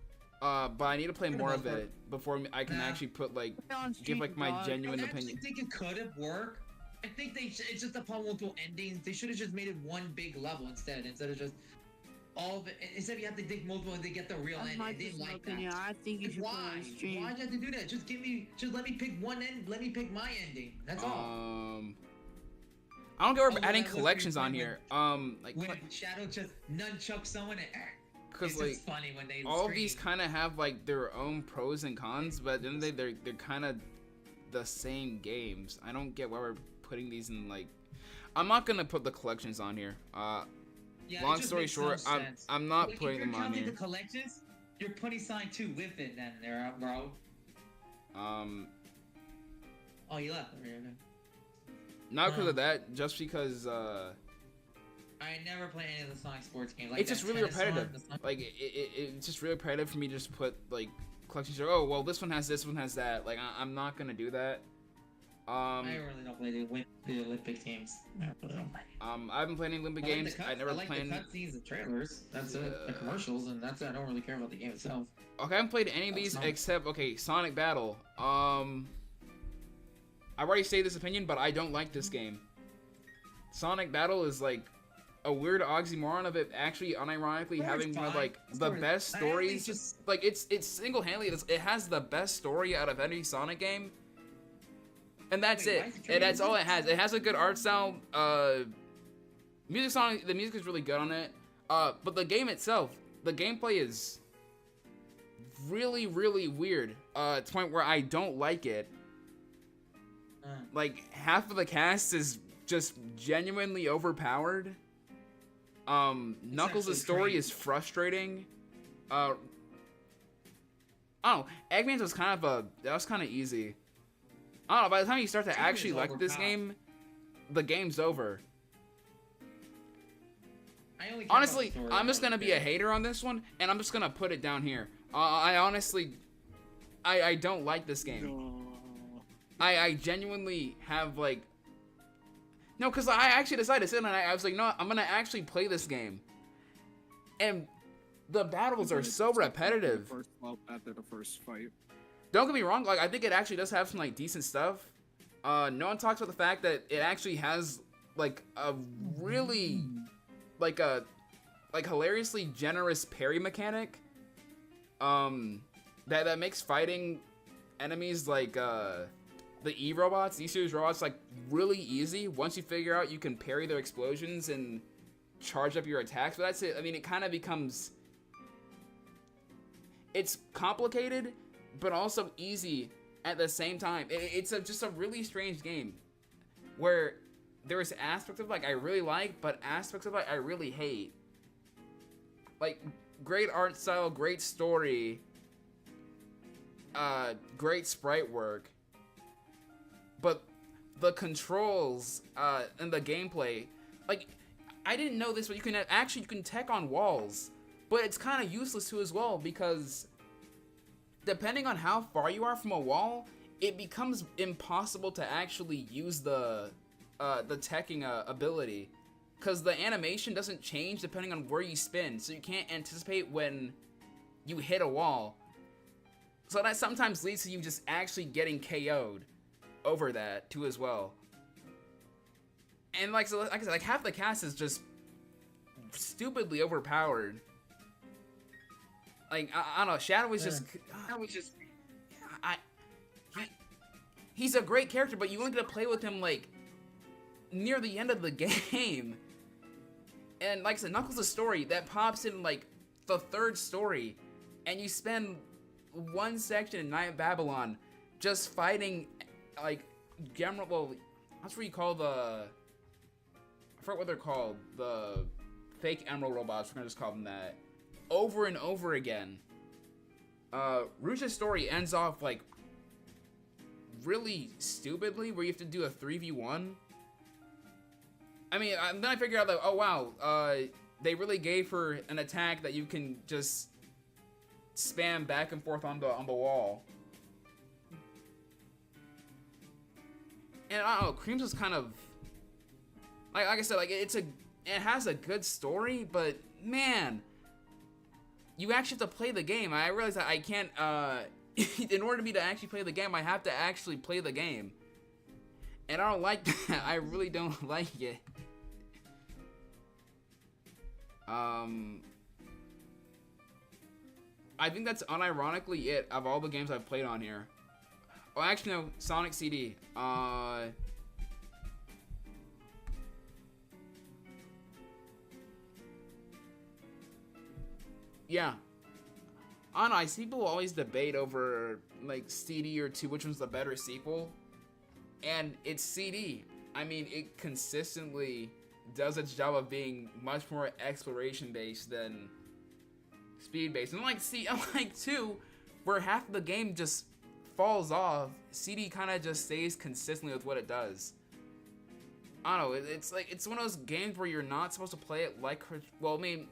But I need to play For the more most of part. it before I can Nah. actually put like Put it on give Street like my Dog. genuine I opinion. actually think it could have worked. I think it's just upon multiple endings. They should have just made it one big level instead of just all of it. Instead, you have to think multiple and they get the real That's end. my I didn't personal like opinion. that. I think you should put it Why? on stream. Why'd you have to do that? Just let me pick one end. Let me pick my ending. That's all. I don't get where we're Oh, adding that was collections pretty on funny here. When Shadow just nunchucks someone, because it's like just funny when they all of scream. these kind of have like their own pros and cons, but then they're kind of the same games. I don't get why we're putting these in like. I'm not gonna put the collections on here. Yeah, it Long just story makes no short, sense. I'm not Like, putting if you're them on counting here. the collections, you're putting Sonic 2 with it then, there, bro. Oh, you left. Okay. Not because of that, just because I never play any of the Sonic sports games. Like It's just that really tennis one, repetitive. the Sonic- Like it's just really repetitive for me to just put like collections. Oh well, this one has this, one has that. Like I'm not gonna do that. I really don't play the Olympic games. I really don't play. I haven't played any Olympic games. I never like played. the cutscenes, the trailers. That's it. The commercials, and that's it. I don't really care about the game itself. Okay, I haven't played any of That's these not- except Sonic Battle. I've already stated this opinion, but I don't like this game. Sonic Battle is like a weird oxymoron of it actually unironically Story's having one of fine. like the Story's- best I think stories. it's just- Like it's single-handedly it has the best story out of any Sonic game. And that's Wait, it. why is it And that's true? all it has. It has a good art style. The music is really good on it. But the game itself, the gameplay is really, really weird. To the point where I don't like it. Like half of the cast is just genuinely overpowered. Knuckles' actually story crazy. is frustrating. Eggman's was kind of easy. I don't know, by the time you start to Eggman's actually like this overpowered. game, the game's over. I only care Honestly, about the story, I'm just I don't gonna be a care. hater on this one, and I'm just gonna put it down here. I don't like this game. No. I genuinely have like... No, because I actually decided to sit and I was like, no, I'm gonna actually play this game. And the battles are so repetitive. After the first fight. Don't get me wrong, like I think it actually does have some like decent stuff. No one talks about the fact that it actually has like a really like hilariously generous parry mechanic. That makes fighting enemies like the E-robots, E-series robots, like really easy once you figure out you can parry their explosions and charge up your attacks. But that's it. I mean, it kind of becomes... It's complicated, but also easy at the same time. It's just a really strange game where there's aspects of like I really like, but aspects of like I really hate. Like great art style, great story, great sprite work, but the controls and the gameplay, like I didn't know this, but you can tech on walls, but it's kind of useless too as well because depending on how far you are from a wall, it becomes impossible to actually use the teching ability, because the animation doesn't change depending on where you spin, so you can't anticipate when you hit a wall. So that sometimes leads to you just actually getting KO'd over that too as well. And like I said, like half the cast is just stupidly overpowered. Like I don't know, Shadow was just he's a great character, but you only get to play with him like near the end of the game. And like I said, Knuckles' story that pops in like the third story, and you spend one section in Night of Babylon just fighting like that's what you call the, I forget what they're called, the fake emerald robots, we're gonna just call them that, over and over again. Rouge's story ends off like really stupidly, where you have to do a 3v1. I mean, then I figured out that, oh wow, they really gave her an attack that you can just spam back and forth on the wall. And I don't know, Creams was kind of like I said, like it has a good story, but man, you actually have to play the game. I realize that I can't in order for me to actually play the game, I have to actually play the game. And I don't like that. I really don't like it. I think that's unironically it of all the games I've played on here. Oh, actually no, Sonic CD. Yeah. I don't know, I see people always debate over like CD or 2, which one's the better sequel. And it's CD. I mean, it consistently does its job of being much more exploration based than speed based. And like 2, where half of the game just falls off, CD kind of just stays consistently with what it does. I don't know. It's like it's one of those games where you're not supposed to play it like. Well, I mean,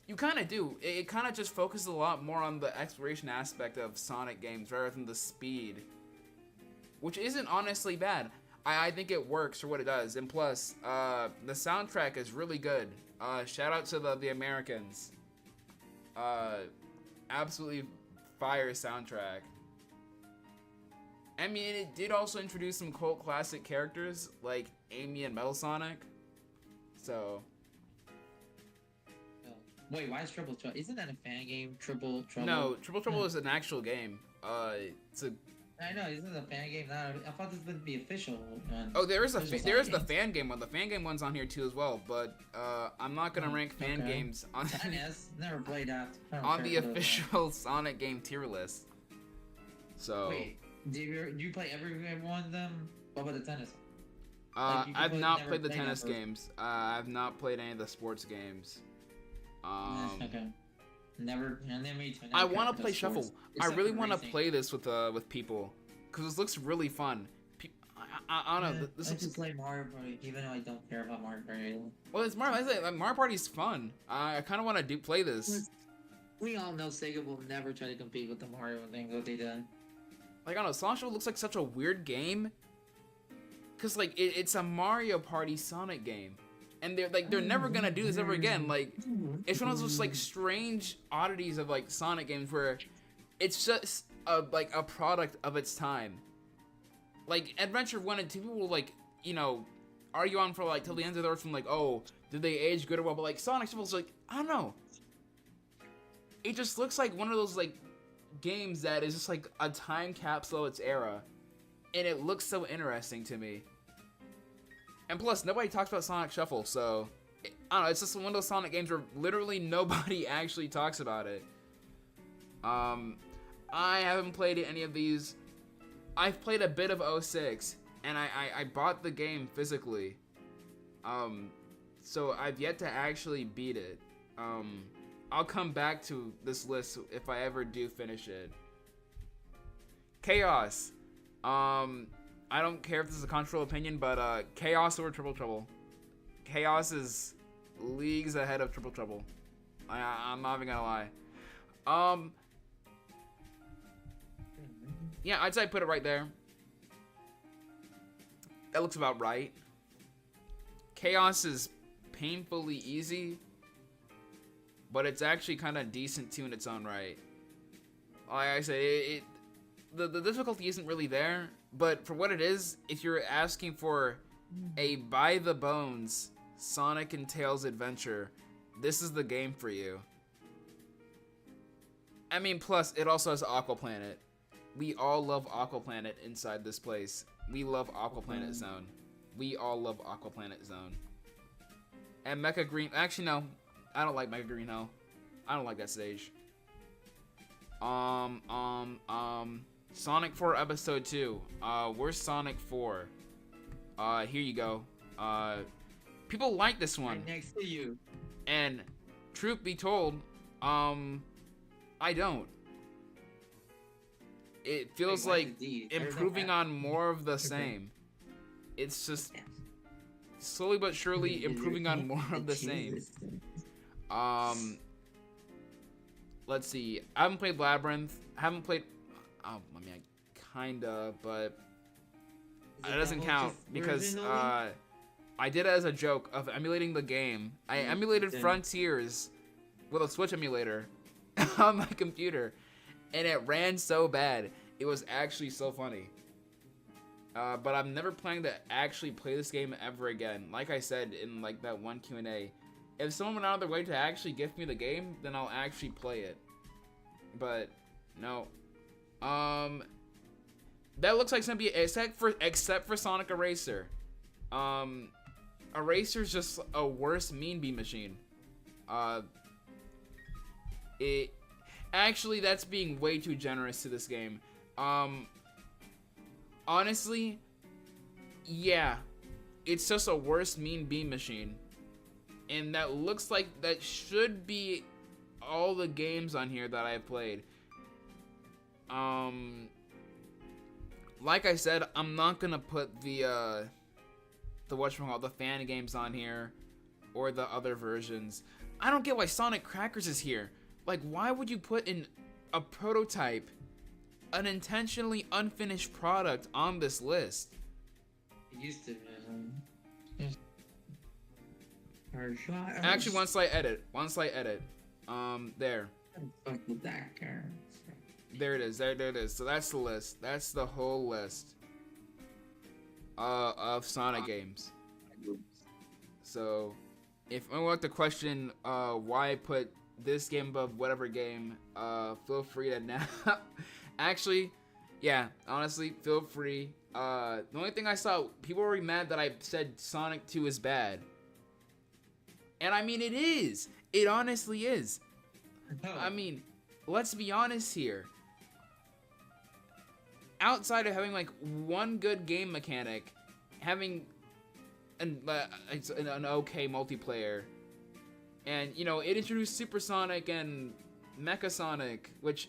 you kind of do. It kind of just focuses a lot more on the exploration aspect of Sonic games rather than the speed, which isn't honestly bad. I think it works for what it does, and plus, the soundtrack is really good. Shout out to the Americans. Absolutely fire soundtrack. I mean, it did also introduce some cult classic characters like Amy and Metal Sonic. So. Wait, why is Triple Trouble? Isn't that a fan game? Triple Trouble? No, Triple Trouble is an actual game. It's a. I know, isn't it a fan game? I thought this would be official. Oh, there is the fan game one. The fan game one's on here too as well. But I'm not gonna rank fan games on. Tennis, never played that. On the official Sonic game tier list. So. Wait, do you play every one of them? What about the tennis? I've not played the tennis games. I've not played any of the sports games. Okay. Never. Me too. I want to play Shuffle. I really want to play this with people, because this looks really fun. I don't know. This I looks... just play Mario Party, even though I don't care about Mario Party. Well, it's Mario. Mario Party's fun. I kind of want to play this. We all know Sega will never try to compete with the Mario thing that they did. Like, I don't know. Sonic Shuffle looks like such a weird game, because like it's a Mario Party Sonic game. And they're never gonna do this ever again. Like, it's one of those like strange oddities of like Sonic games where it's just a product of its time. Like Adventure 1 and 2, people will like, you know, argue on for like till the end of the earth from like, oh, did they age good or well? But like Sonic Shuffle's like, I don't know. It just looks like one of those like games that is just like a time capsule of its era, and it looks so interesting to me. And plus, nobody talks about Sonic Shuffle, so I don't know. It's just one of those Sonic games where literally nobody actually talks about it. I haven't played any of these. I've played a bit of 06, and I bought the game physically. So I've yet to actually beat it. I'll come back to this list if I ever do finish it. Chaos. I don't care if this is a controversial opinion, but Chaos over Triple Trouble. Chaos is leagues ahead of Triple Trouble. I'm not even gonna lie. Yeah, I'd say I put it right there. That looks about right. Chaos is painfully easy, but it's actually kind of decent too in its own right. Like I said, the difficulty isn't really there, but for what it is, if you're asking for a by the bones Sonic and Tails adventure, this is the game for you. I mean, plus it also has Aqua Planet. We all love Aqua Planet inside this place. We love Aqua Planet Zone. We all love Aqua Planet Zone. And Mecha Green, actually no, I don't like Mecha Green Hell. I don't like that stage. Sonic 4 Episode 2. Where's Sonic 4? Here you go. People like this one. Right next to you. And truth be told, I don't. It feels like improving on more of the same. It's just slowly but surely improving on more of the same. Let's see. I haven't played Labyrinth. Haven't played. Oh, I mean, kinda, but it doesn't count because I did it as a joke of emulating the game. I emulated Frontiers with a Switch emulator on my computer, and it ran so bad. It was actually so funny. But I'm never planning to actually play this game ever again. Like I said in like that one Q&A, if someone went out of their way to actually gift me the game, then I'll actually play it. But no. That looks like something except for Sonic Eraser. Eraser's just a worse Mean Bean machine. Actually, that's being way too generous to this game. Honestly, yeah, it's just a worse Mean Bean machine. And that looks like that should be all the games on here that I've played. Like I said, I'm not gonna put the the fan games on here, or the other versions. I don't get why Sonic Crackers is here. Like, why would you put in a prototype, an intentionally unfinished product on this list? It used to. Actually, one slight edit. There. Fuck with that car. There it is. There it is. So that's the list. That's the whole list of Sonic games. So, if I want to question why I put this game above whatever game, feel free to now. Actually, yeah, honestly, feel free. The only thing I saw, people were mad that I said Sonic 2 is bad. And I mean, it is. It honestly is. I mean, let's be honest here. Outside of having like one good game mechanic, having an okay multiplayer, and you know, it introduced Supersonic and Mecha Sonic, which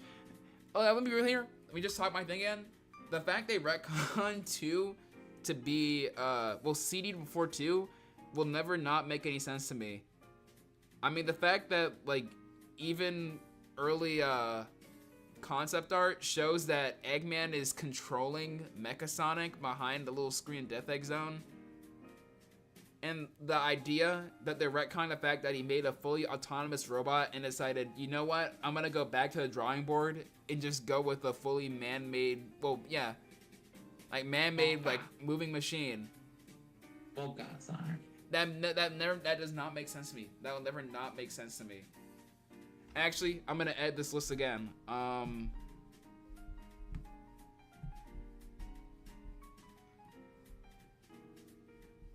let me be real here. Let me just talk my thing again. The fact they retconned 2 to be CD'd before 2 will never not make any sense to me. I mean, the fact that like even early concept art shows that Eggman is controlling Mecha Sonic behind the little screen Death Egg Zone, and the idea that they're retconning the fact that he made a fully autonomous robot and decided, you know what, I'm gonna go back to the drawing board and just go with a fully man-made, well, yeah, like man-made like moving machine. That does not make sense to me. That will never not make sense to me. Actually, I'm gonna edit this list again.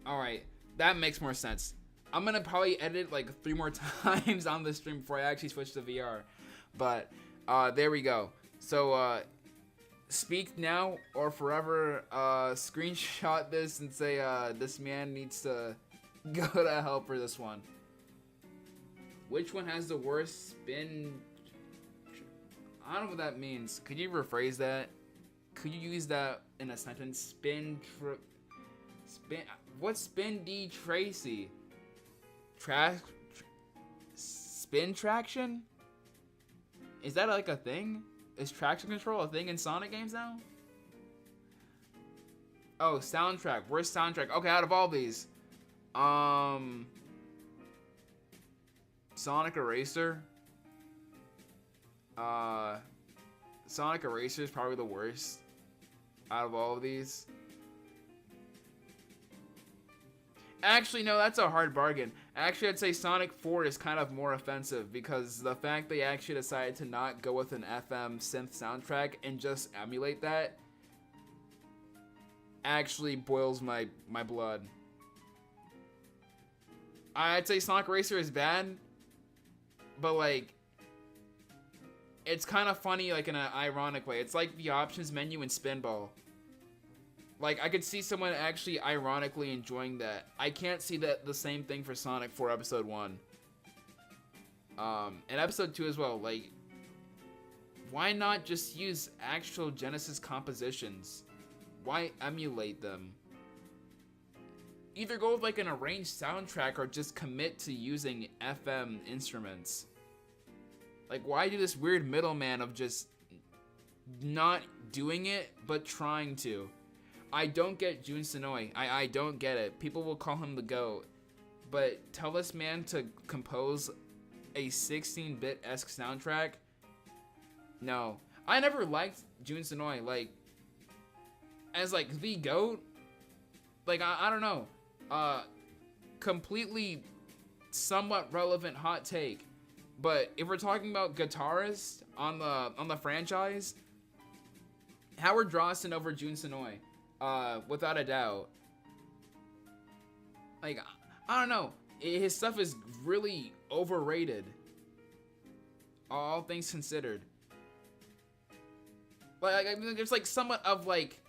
Alright, that makes more sense. I'm gonna probably edit it like 3 more times on the stream before I actually switch to VR. But, there we go. So, speak now or forever, screenshot this and say, this man needs to go to hell for this one. Which one has the worst spin? I don't know what that means. Could you rephrase that? Could you use that in a sentence? Spin. What's Spin D Tracy? Spin traction? Is that like a thing? Is traction control a thing in Sonic games now? Oh, soundtrack. Worst soundtrack. Okay, out of all these, Sonic Eraser. Sonic Eraser is probably the worst out of all of these. Actually, no, that's a hard bargain. Actually, I'd say Sonic 4 is kind of more offensive because the fact they actually decided to not go with an FM synth soundtrack and just emulate that actually boils my blood. I'd say Sonic Racer is bad, but like, it's kind of funny like in an ironic way. It's like the options menu in Spinball. Like, I could see someone actually ironically enjoying that. I can't see that the same thing for Sonic 4 Episode 1. And Episode 2 as well. Like, why not just use actual Genesis compositions? Why emulate them? Either go with like an arranged soundtrack or just commit to using FM instruments. Like, why do this weird middleman of just not doing it, but trying to? I don't get Jun Sonoy. I don't get it. People will call him the GOAT. But tell this man to compose a 16-bit-esque soundtrack? No. I never liked Jun Sonoy, like, as, like, the GOAT. Like, I don't know. Completely somewhat relevant hot take. But if we're talking about guitarists on the franchise, Howard Drawson over Jun Sonoy. Without a doubt. Like, I don't know. His stuff is really overrated. All things considered. Like, I mean, there's like somewhat of like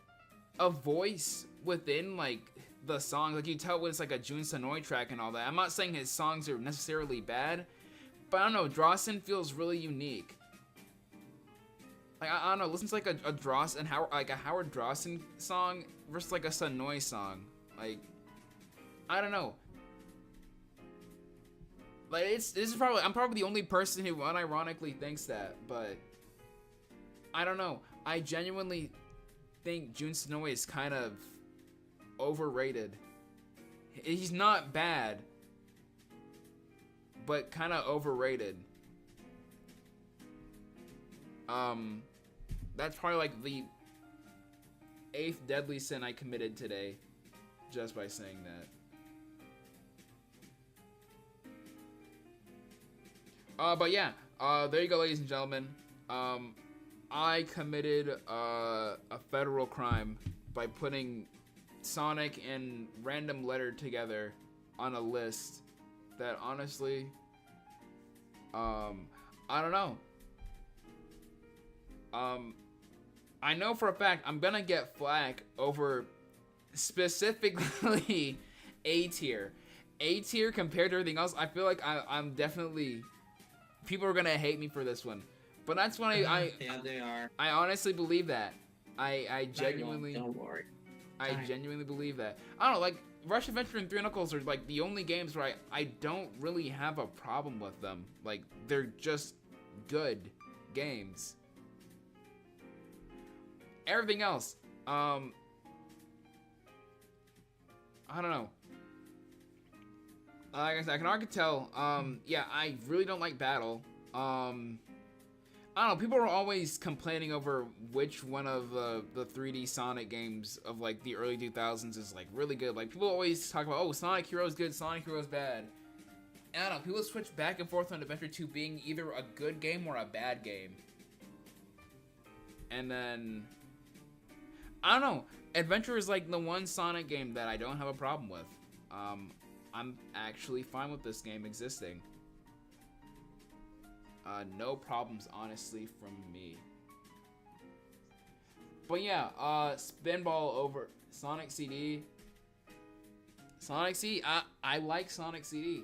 a voice within like the song. Like, you tell when it's like a Jun Sonoy track and all that. I'm not saying his songs are necessarily bad, but I don't know. Drawson feels really unique. Like, I don't know, listen to like a Howard Drawson song versus like a Sonoy song. Like, I don't know. Like I'm probably the only person who unironically thinks that, but I don't know. I genuinely think Jun Senoue is kind of overrated. He's not bad, but kind of overrated. That's probably like the 8th deadly sin I committed today, just by saying that. But yeah, there you go, ladies and gentlemen. I committed a federal crime by putting Sonic and Random Letter together on a list that honestly, I don't know. I know for a fact I'm gonna get flack over specifically A tier. A tier compared to everything else, I feel like I'm definitely, people are gonna hate me for this one. But that's when I yeah, they are. I honestly believe that. I genuinely, Don't worry. I genuinely believe that. I don't know, like Rush Adventure and Three Knuckles are like the only games where I don't really have a problem with them. Like they're just good games. Everything else, I don't know. Like I said, I can already tell. Yeah, I really don't like Battle. I don't know. People are always complaining over which one of the 3D Sonic games of like the early 2000s is like really good. Like people always talk about, oh, Sonic Heroes good, Sonic Heroes bad. And I don't know. People switch back and forth on Adventure 2 being either a good game or a bad game. And then I don't know. Adventure is like the one Sonic game that I don't have a problem with. I'm actually fine with this game existing. No problems, honestly, from me. But yeah, Spinball over Sonic CD. Sonic CD, I like Sonic CD.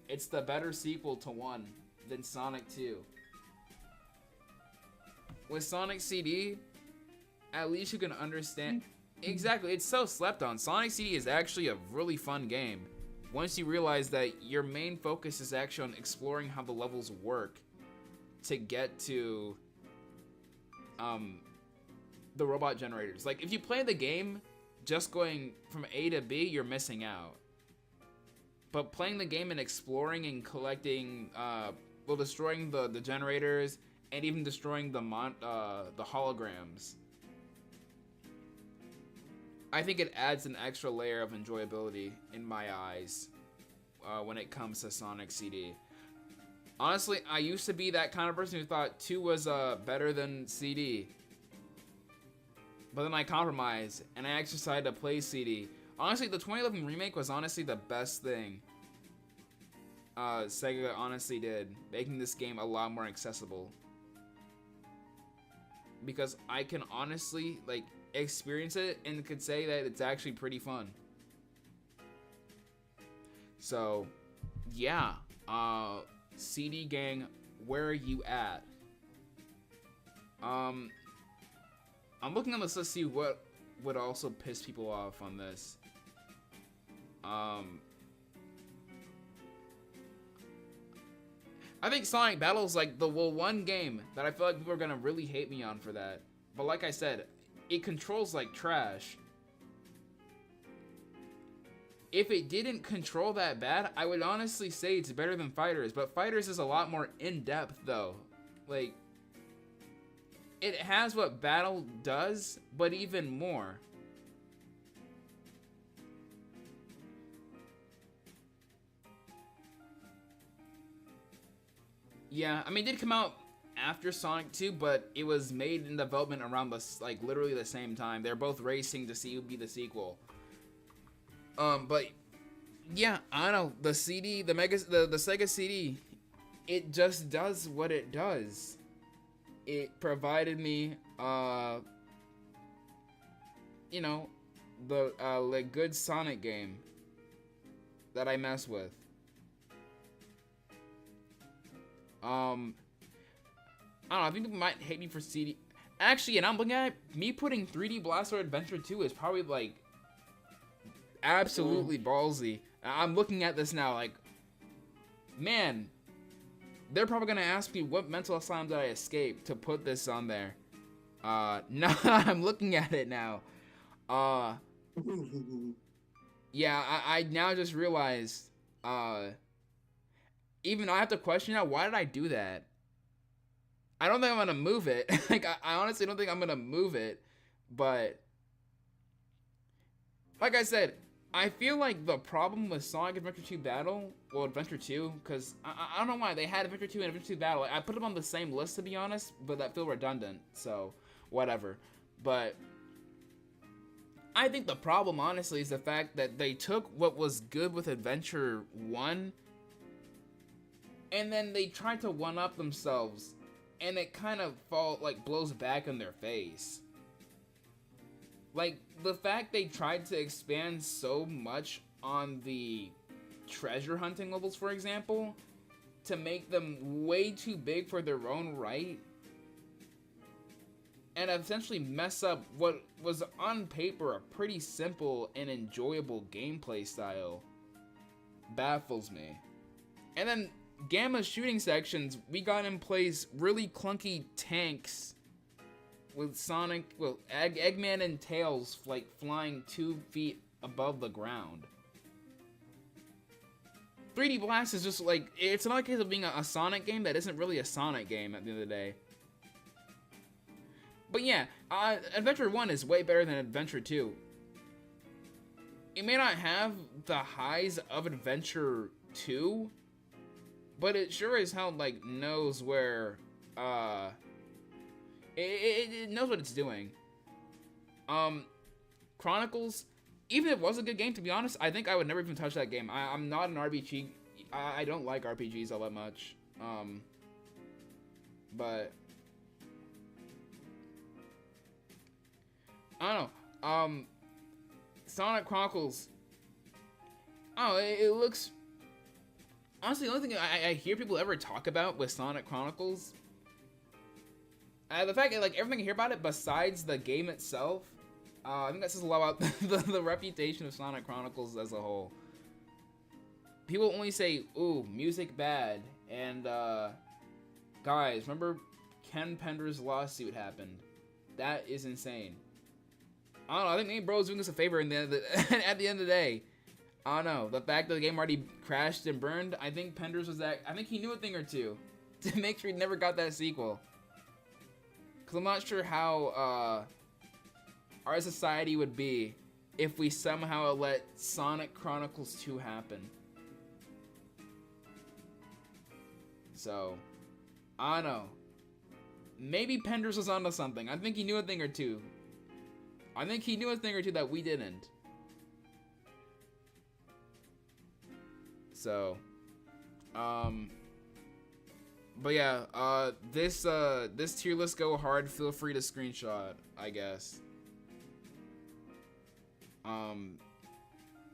It's the better sequel to 1 than Sonic 2. With Sonic CD, at least you can understand. Exactly, it's so slept on. Sonic CD is actually a really fun game. Once you realize that your main focus is actually on exploring how the levels work to get to the robot generators. Like, if you play the game just going from A to B, you're missing out. But playing the game and exploring and collecting, well, destroying the generators and even destroying the holograms, I think it adds an extra layer of enjoyability in my eyes when it comes to Sonic CD. Honestly, I used to be that kind of person who thought 2 was better than CD. But then I compromised, and I actually decided to play CD. Honestly, the 2011 remake was honestly the best thing Sega honestly did, making this game a lot more accessible. Because I can honestly, like, experience it and could say that it's actually pretty fun. So yeah, CD gang, where are you at? I'm looking on this list to see what would also piss people off on this. I think Sonic Battle is like the one game that I feel like people are gonna really hate me on for that. But like I said, it controls like trash. If it didn't control that bad, I would honestly say it's better than Fighters, but Fighters is a lot more in-depth though. Like, it has what Battle does, but even more. Yeah, I mean, it did come out after Sonic 2, but it was made in development around like literally the same time. They're both racing to see who would be the sequel. But yeah, I don't know, the CD, the Sega CD, it just does what it does. It provided me, you know, the good Sonic game that I mess with. I don't know, I think people might hate me for CD. Actually, and I'm looking at it, me putting 3D Blaster Adventure 2 is probably like absolutely ballsy. I'm looking at this now like, man, they're probably gonna ask me what mental asylum did I escape to put this on there. No, I'm looking at it now. Yeah, I now just realized, even I have to question now, why did I do that? I don't think I'm gonna move it. Like, I honestly don't think I'm gonna move it, but like I said, I feel like the problem with Sonic Adventure 2 Battle, well, Adventure 2, because I don't know why they had Adventure 2 and Adventure 2 Battle. I put them on the same list, to be honest, but that feel redundant, so whatever. But I think the problem, honestly, is the fact that they took what was good with Adventure 1, and then they tried to one-up themselves, and it kind of blows back in their face. Like, the fact they tried to expand so much on the treasure hunting levels, for example, to make them way too big for their own right, and essentially mess up what was on paper a pretty simple and enjoyable gameplay style, baffles me. And then Gamma's shooting sections, we got in place really clunky tanks with Sonic, well, Eggman and Tails like flying 2 feet above the ground. 3D Blast is just like, it's another case of being a Sonic game that isn't really a Sonic game at the end of the day. But yeah, Adventure 1 is way better than Adventure 2. It may not have the highs of Adventure 2, but it sure as hell, like, knows where, it knows what it's doing. Chronicles, even if it was a good game, to be honest, I think I would never even touch that game. I'm not an RPG, I don't like RPGs all that much. But I don't know. Sonic Chronicles. Oh, it looks. Honestly, the only thing I hear people ever talk about with Sonic Chronicles, the fact that like everything I hear about it besides the game itself, I think that says a lot about the reputation of Sonic Chronicles as a whole. People only say, "Ooh, music bad," and guys, remember Ken Pender's lawsuit happened. That is insane. I don't know, I think Nate Bro's doing us a favor at the end of the day. I don't know, the fact that the game already crashed and burned, I think Penders was that, I think he knew a thing or two to make sure he never got that sequel. Cause I'm not sure how our society would be if we somehow let Sonic Chronicles 2 happen. So, I don't know. Maybe Penders was onto something. I think he knew a thing or two. I think he knew a thing or two that we didn't. So, but yeah, this tier list go hard. Feel free to screenshot, I guess.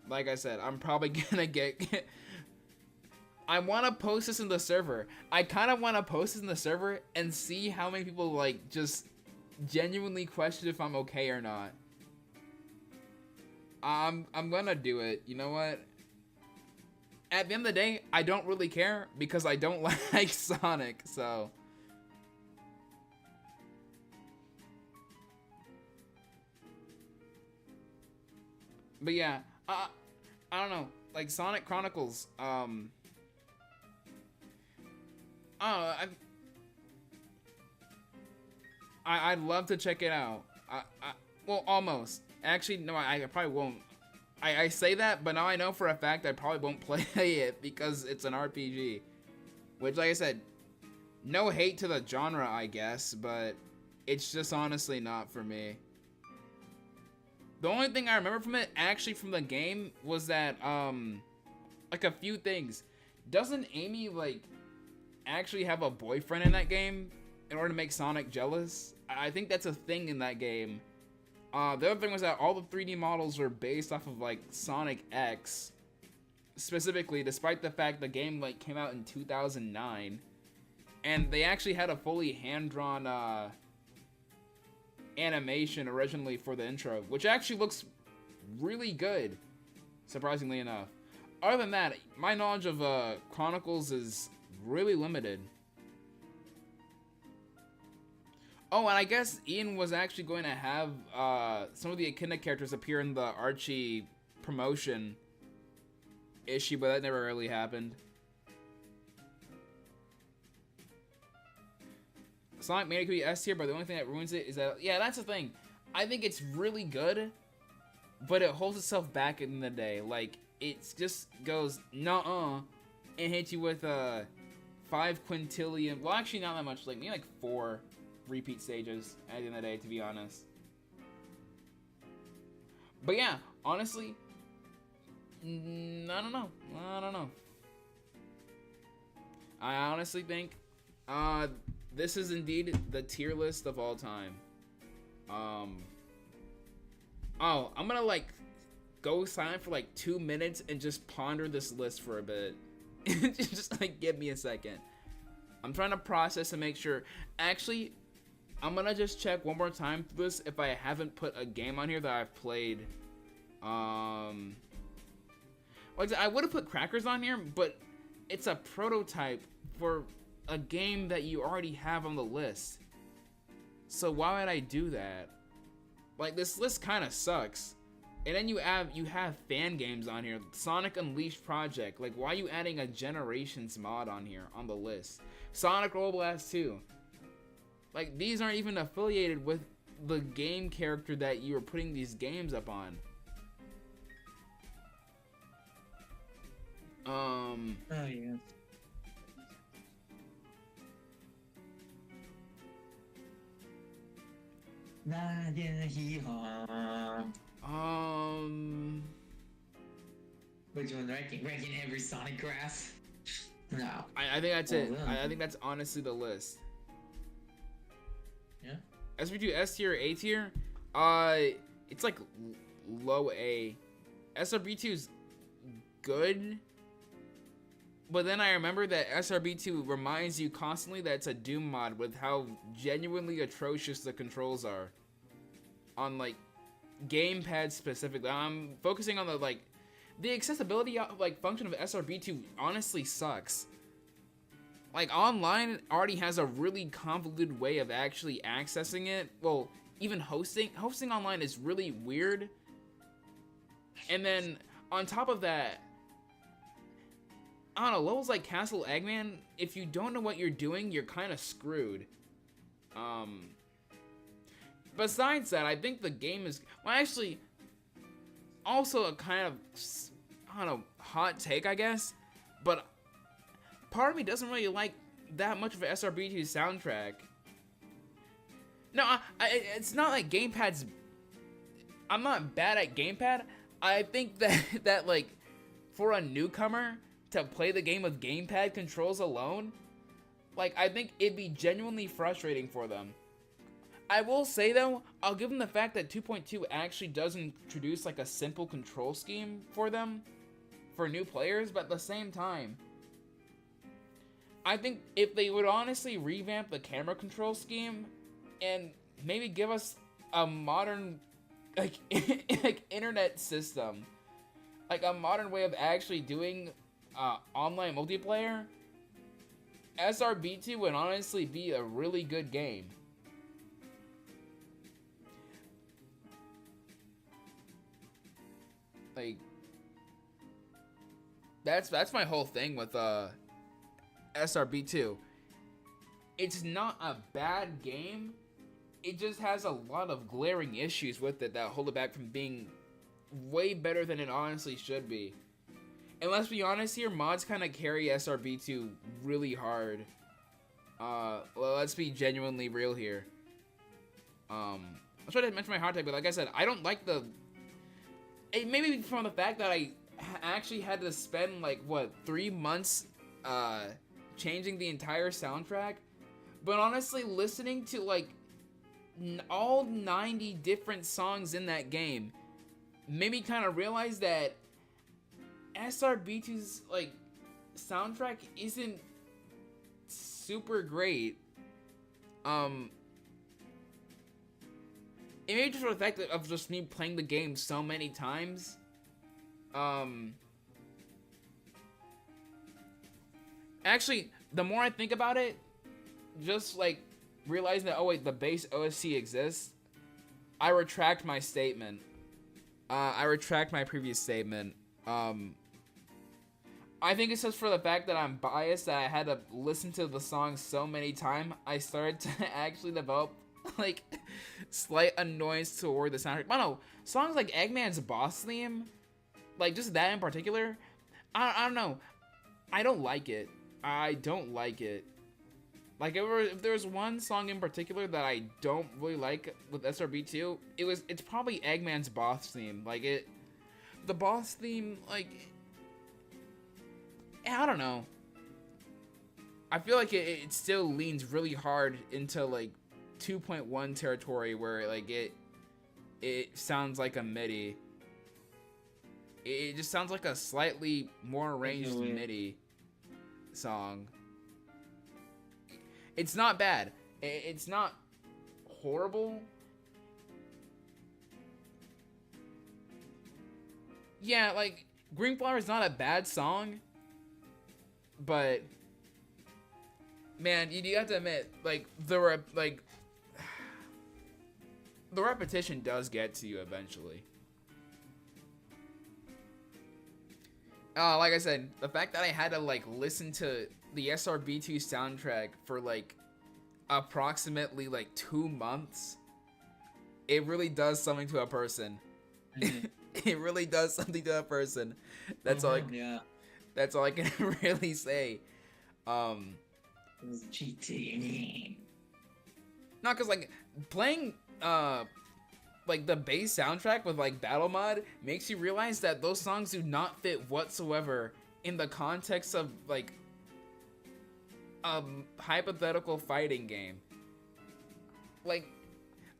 Like I said, I'm probably gonna get. I want to post this in the server. I kind of want to post this in the server and see how many people like just genuinely question if I'm okay or not. I'm gonna do it. You know what? At the end of the day, I don't really care because I don't like Sonic, so. But yeah, I don't know. Like Sonic Chronicles, I'd love to check it out. Well, almost. Actually, no, I probably won't. I say that, but now I know for a fact I probably won't play it because it's an RPG. Which, like I said, no hate to the genre, I guess, but it's just honestly not for me. The only thing I remember from it, actually from the game, was that, like a few things. Doesn't Amy, like, actually have a boyfriend in that game in order to make Sonic jealous? I think that's a thing in that game. The other thing was that all the 3D models were based off of like Sonic X, specifically, despite the fact the game like came out in 2009, and they actually had a fully hand-drawn animation originally for the intro, which actually looks really good. surprisingly enough. Other than that, my knowledge of Chronicles is really limited. Oh, and I guess Ian was actually going to have some of the Echidna characters appear in the Archie promotion issue, but that never really happened. Sonic Mania could be S tier, but the only thing that ruins it is that, yeah, that's the thing. I think it's really good, but it holds itself back in the day. Like, it just goes, nuh-uh, and hits you with 5 quintillion, well, actually not that much, like, maybe like 4 repeat stages at the end of the day, to be honest. But yeah, honestly, I don't know. I honestly think this is indeed the tier list of all time. Oh, I'm gonna like go silent for like 2 minutes and just ponder this list for a bit. Just like give me a second. I'm trying to process and make sure. Actually, I'm gonna just check one more time through this if I haven't put a game on here that I've played. Like I would have put Crackers on here, but it's a prototype for a game that you already have on the list. So why would I do that? Like, this list kind of sucks. And then you have fan games on here. Sonic Unleashed Project. Like, why are you adding a Generations mod on here on the list? Sonic Roll Blast 2. Like, these aren't even affiliated with the game character that you are putting these games up on. Oh, yeah. Which one ranking? Ranking every Sonic graph? No. I think that's it. I think that's honestly the list. Yeah? SB2 S tier, A tier? It's like low A. SRB2 is good. But then I remember that SRB2 reminds you constantly that it's a Doom mod with how genuinely atrocious the controls are. On, like, gamepad specifically. I'm focusing on the accessibility, like, function of SRB2 honestly sucks. Like, online already has a really convoluted way of actually accessing it. Well, even hosting online is really weird. And then, on top of that, I don't know, levels like Castle Eggman, if you don't know what you're doing, you're kind of screwed. Besides that, I think the game is, well, actually, also a kind of, I don't know, hot take, I guess, but part of me doesn't really like that much of an SRB2 soundtrack. No, it's not like gamepad's, I'm not bad at gamepad. I think that like, for a newcomer to play the game with gamepad controls alone, like, I think it'd be genuinely frustrating for them. I will say, though, I'll give them the fact that 2.2 actually does introduce, like, a simple control scheme for them, for new players, but at the same time, I think if they would honestly revamp the camera control scheme, and maybe give us a modern, like, like internet system, like, a modern way of actually doing online multiplayer, SRB2 would honestly be a really good game. Like, that's my whole thing with SRB2. It's not a bad game. It just has a lot of glaring issues with it that hold it back from being way better than it honestly should be. And let's be honest here, mods kind of carry SRB2 really hard. Well, let's be genuinely real here. I was trying to mention my hot take, but like I said, I don't like the... It may be from the fact that I actually had to spend, like, what, 3 months changing the entire soundtrack? But honestly, listening to, like, all 90 different songs in that game made me kind of realize that SRB2's, like, soundtrack isn't super great. It may be just for the fact of just me playing the game so many times. Actually, the more I think about it, just like realizing that, oh wait, the base OST exists, I retract my statement. I retract my previous statement. I think it's just for the fact that I'm biased, that I had to listen to the song so many times, I started to actually develop like slight annoyance toward the soundtrack. I don't know, songs like Eggman's boss theme, like just that in particular, I don't know, I don't like it. I don't like it. Like if there's one song in particular that I don't really like with SRB2, it's probably Eggman's boss theme. Like the boss theme, like, I don't know. I feel like it still leans really hard into like 2.1 territory, where like it sounds like a MIDI. It just sounds like a slightly more arranged MIDI song. It's not bad. It's not horrible. Yeah, like Green Flower is not a bad song, but man, you have to admit, like the repetition does get to you eventually. Like I said, the fact that I had to like listen to the SRB2 soundtrack for like approximately like 2 months, it really does something to a person. It really does something to a person. That's all. That's all I can really say. Cheating. Not cause like playing like the base soundtrack with like battle mod makes you realize that those songs do not fit whatsoever in the context of like a hypothetical fighting game. Like,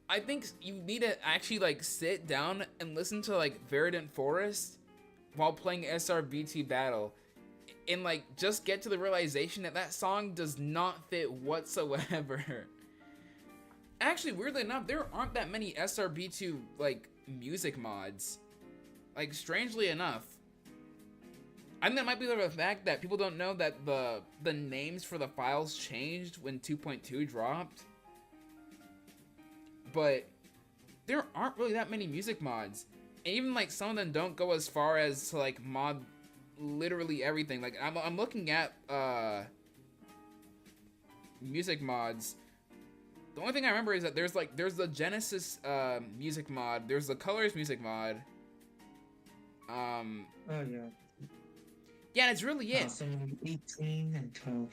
I think you need to actually like sit down and listen to like Verdant Forest while playing SRB2 Battle, and like just get to the realization that that song does not fit whatsoever. Actually, weirdly enough, there aren't that many SRB2 like music mods. Like, strangely enough, I think that might be the fact that people don't know that the names for the files changed when 2.2 dropped. But there aren't really that many music mods. And even like some of them don't go as far as to like mod literally everything. Like I'm looking at music mods. The only thing I remember is that there's the Genesis music mod, there's the Colors music mod. Oh yeah. Yeah, that's really it. Awesome. 18 and 12.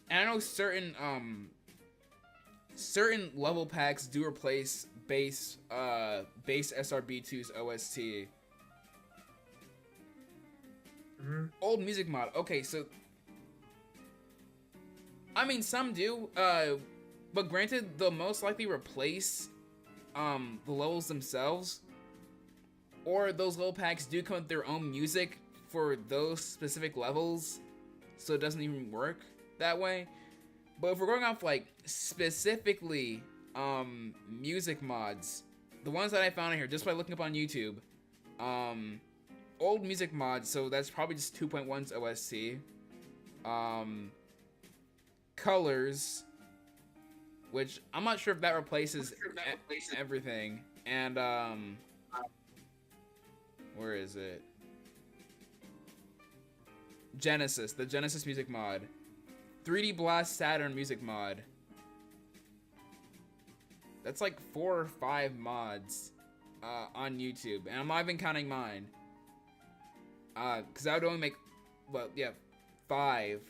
And I know certain level packs do replace base SRB2's OST. Old music mod. Okay, so I mean some do, but granted, they'll most likely replace the levels themselves, or those level packs do come with their own music for those specific levels, so it doesn't even work that way. But if we're going off like specifically music mods, the ones that I found in here just by looking up on YouTube, old music mods, so that's probably just 2.1's OST, Colors, which I'm not sure if that replaces everything, and where is it? Genesis, the Genesis music mod. 3D Blast Saturn music mod. That's like 4 or 5 mods on YouTube, and I'm not even counting mine. Because I would only make, well, yeah, 5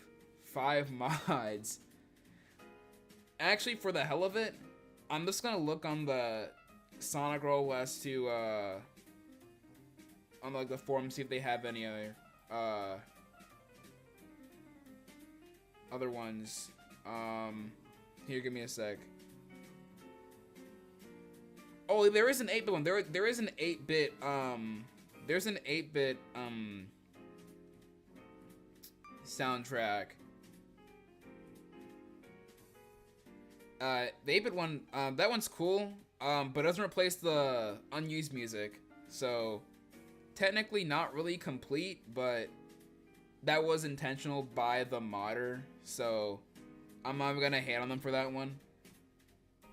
mods. Actually, for the hell of it, I'm just gonna look on the Sonic Roll as to on like the forum, see if they have any other ones. Here, give me a sec. Oh, there is an 8-bit one. There is an 8-bit there's an 8-bit soundtrack. The 8-bit one, that one's cool, but it doesn't replace the unused music. So technically not really complete, but that was intentional by the modder, so I'm not gonna hate on them for that one.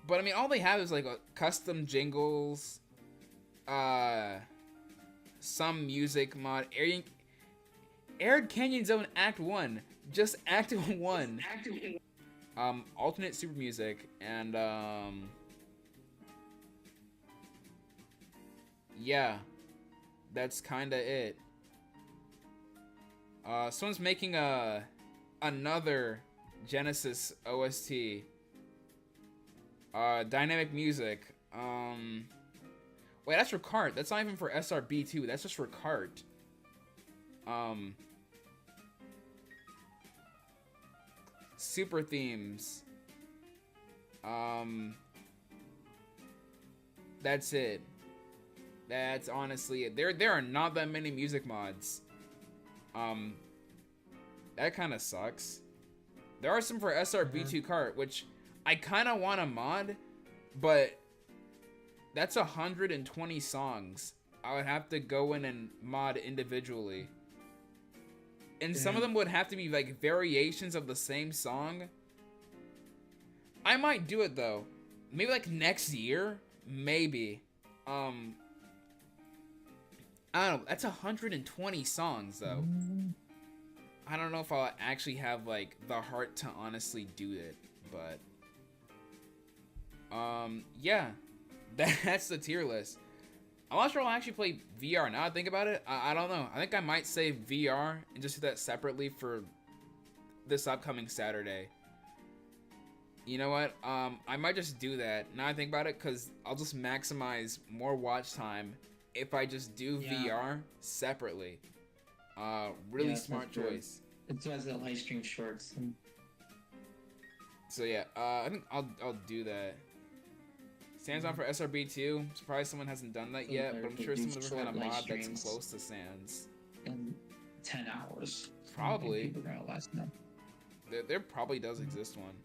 But I mean, all they have is like a custom jingles, some music mod, Arid Canyon Zone Act 1, just Act 1, alternate super music, and yeah, that's kinda it. Someone's making another Genesis OST. Dynamic music. Wait, that's for Cart. That's not even for SRB2. That's just for Cart. Super themes. That's it. That's honestly it. There are not that many music mods. That kind of sucks. There are some for SRB2 Cart, which I kind of want a mod, but that's 120 songs. I would have to go in and mod individually. And some of them would have to be like variations of the same song. I might do it though. Maybe like next year? Maybe. I don't know. That's 120 songs though. I don't know if I'll actually have like the heart to honestly do it, but yeah, that's the tier list. I'm not sure I'll actually play VR now I think about it. I don't know. I think I might save VR and just do that separately for this upcoming Saturday. You know what? I might just do that now I think about it, because I'll just maximize more watch time if I just do VR separately. Really smart choice. It's why the live stream shorts. So yeah, I think I'll do that. Sans on for SRB2. Surprised someone hasn't done that yet, but I'm sure someone's gonna mod that's close to Sans. In 10 hours. Probably. People are gonna last now. There probably does exist one.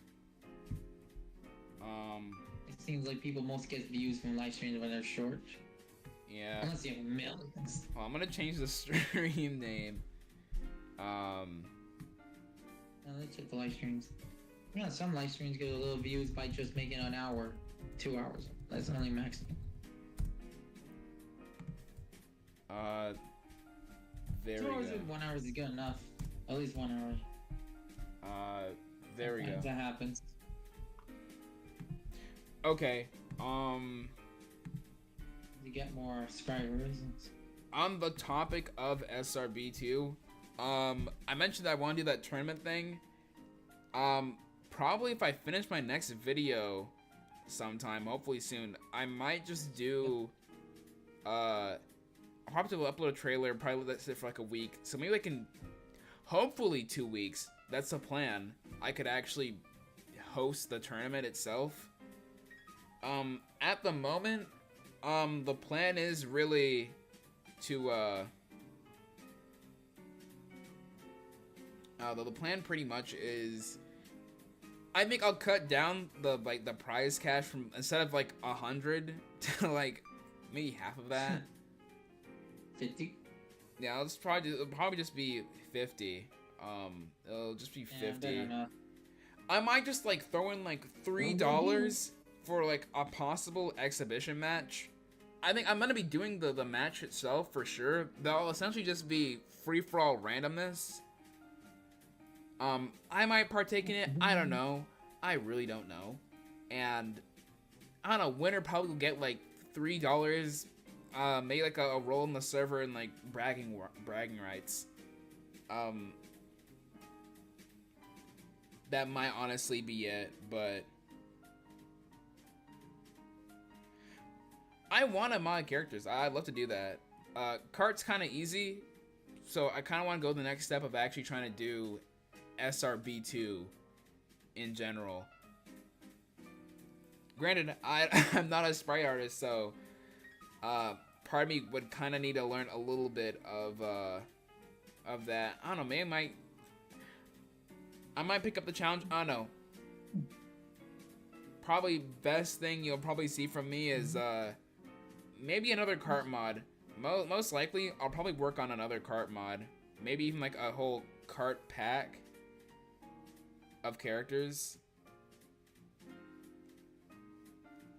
It seems like people most get views from live streams when they're short. Yeah. Unless you have millions. Well, I'm gonna change the stream name. Let's check the live streams. Yeah, some live streams get a little views by just making an hour, 2 hours. That's only maximum. There 2 we hours go. and 1 hour is good enough. At least 1 hour. There we go. That happens. Okay. You get more subscribers. On the topic of SRB2, I mentioned that I want to do that tournament thing. Probably if I finish my next video sometime, hopefully soon, I might just do, I'll probably upload a trailer, probably let it sit for like a week. So maybe I can, hopefully 2 weeks, that's the plan. I could actually host the tournament itself. At the moment, the plan is really to, the plan pretty much is, I think I'll cut down the prize cash from, instead of like 100 to like maybe half of that. 50? Yeah, it'll probably just be 50. It'll just be 50. I might just like throw in like $3 for like a possible exhibition match. I think I'm gonna be doing the match itself for sure. That'll essentially just be free-for-all randomness. I might partake in it. I don't know. I really don't know. And I don't know. Winner probably will get like $3. Maybe like a role in the server and like bragging rights. That might honestly be it, but I want to mod characters. I'd love to do that. Cart's kind of easy, so I kind of want to go the next step of actually trying to do SRB2 in general. Granted, I'm not a sprite artist, so part of me would kind of need to learn a little bit of that. I don't know, maybe I might pick up the challenge. I don't know. Probably best thing you'll probably see from me is maybe another cart mod. most likely, I'll probably work on another cart mod. Maybe even like a whole cart pack of characters.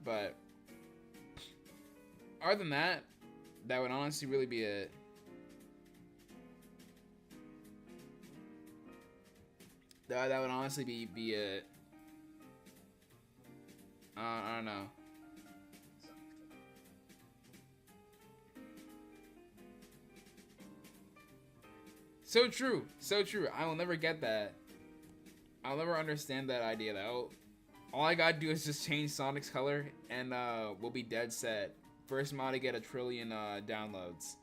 But other than that, that would honestly really be it. That would honestly be it. I don't know. So true, so true. I will never get that. I'll never understand that idea though. All I gotta do is just change Sonic's color and we'll be dead set. First mod to get 1 trillion downloads.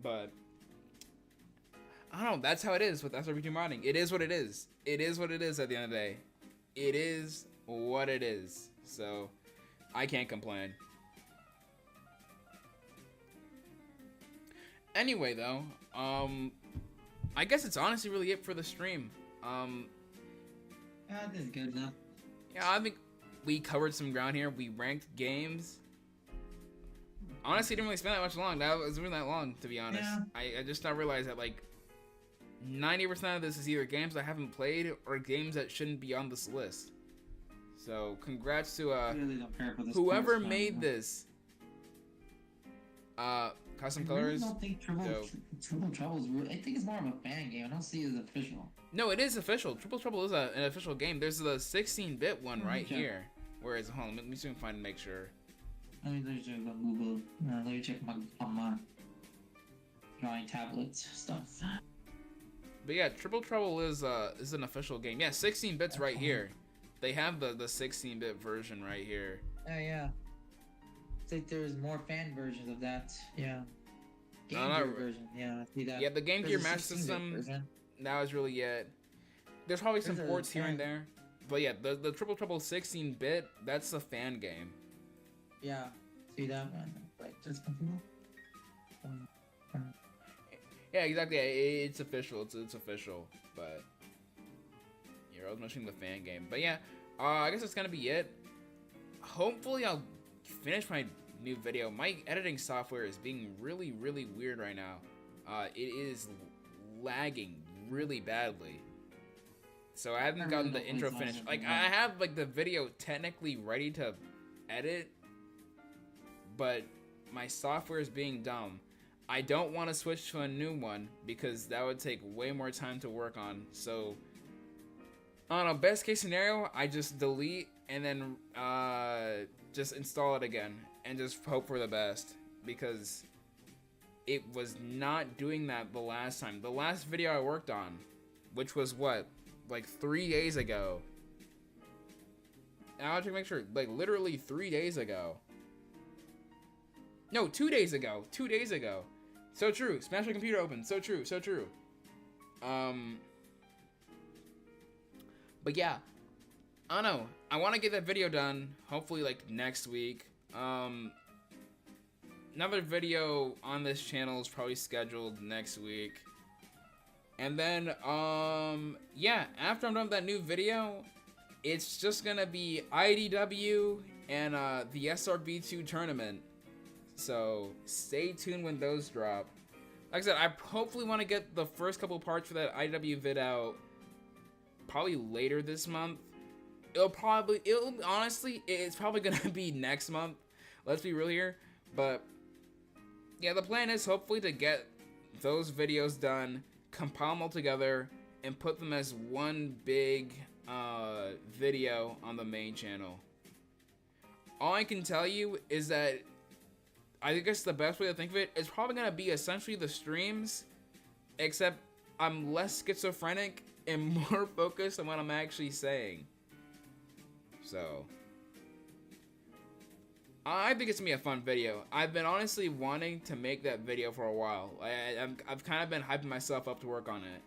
But I don't know, that's how it is with SRP2 modding. It is what it is. It is what it is at the end of the day. It is what it is. So I can't complain. Anyway though, I guess it's honestly really it for the stream. This is good enough. Yeah, I think we covered some ground here. We ranked games. Honestly, didn't really spend that much long. That wasn't really that long, to be honest. Yeah. I just now realized that like 90% of this is either games I haven't played or games that shouldn't be on this list. So congrats to I really don't care for this whoever first made round, this. Custom I really colors. don't think Triple Trouble is real. I think it's more of a fan game. I don't see it as official. No, it is official. Triple Trouble is an official game. There's the 16-bit one right Okay. here. Whereas, hold on, let me see if I can find and make sure. Let me check on Google. Let me check on my drawing tablets stuff. But yeah, Triple Trouble is an official game. Yeah, 16 bits right here. They have the 16-bit version right here. Yeah. It's like there's more fan versions of that. Yeah. Game No, not Gear re- version. Yeah, I see that. Yeah, the Game There's Gear a Master 16-bit System, version. that was really it. There's probably some There's a ports here and fan- there. But yeah, the Triple Trouble 16-bit, that's a fan game. Yeah, see that one. Wait, just continue. Yeah, exactly. It's official. It's official. But yeah, I was mentioning the fan game. But yeah, I guess that's gonna be it. Hopefully, I'll finish my new video. My editing software is being really weird right now. It is lagging really badly. So I haven't gotten the intro finished. Like I have like the video technically ready to edit, but my software is being dumb. I don't want to switch to a new one because that would take way more time to work on. So on a best case scenario, I just delete and then just install it again and just hope for the best, because it was not doing that the last time. The last video I worked on, which was what, like 3 days ago. And I have to make sure, like literally 3 days ago. No, 2 days ago. 2 days ago. So true. Smash my computer open. So true. So true. But yeah, I don't know. I want to get that video done. Hopefully, like next week. Another video on this channel is probably scheduled next week. And then, yeah, after I'm done with that new video, it's just gonna be IDW and the SRB2 tournament. So stay tuned when those drop. Like I said, I hopefully want to get the first couple parts for that IDW vid out probably later this month. Honestly, it's probably gonna be next month. Let's be real here. But yeah, the plan is hopefully to get those videos done, compile them all together, and put them as one big video on the main channel. All I can tell you is that I guess the best way to think of it is probably gonna be essentially the streams, except I'm less schizophrenic and more focused on what I'm actually saying. So I think it's gonna be a fun video. I've been honestly wanting to make that video for a while. I've kind of been hyping myself up to work on it.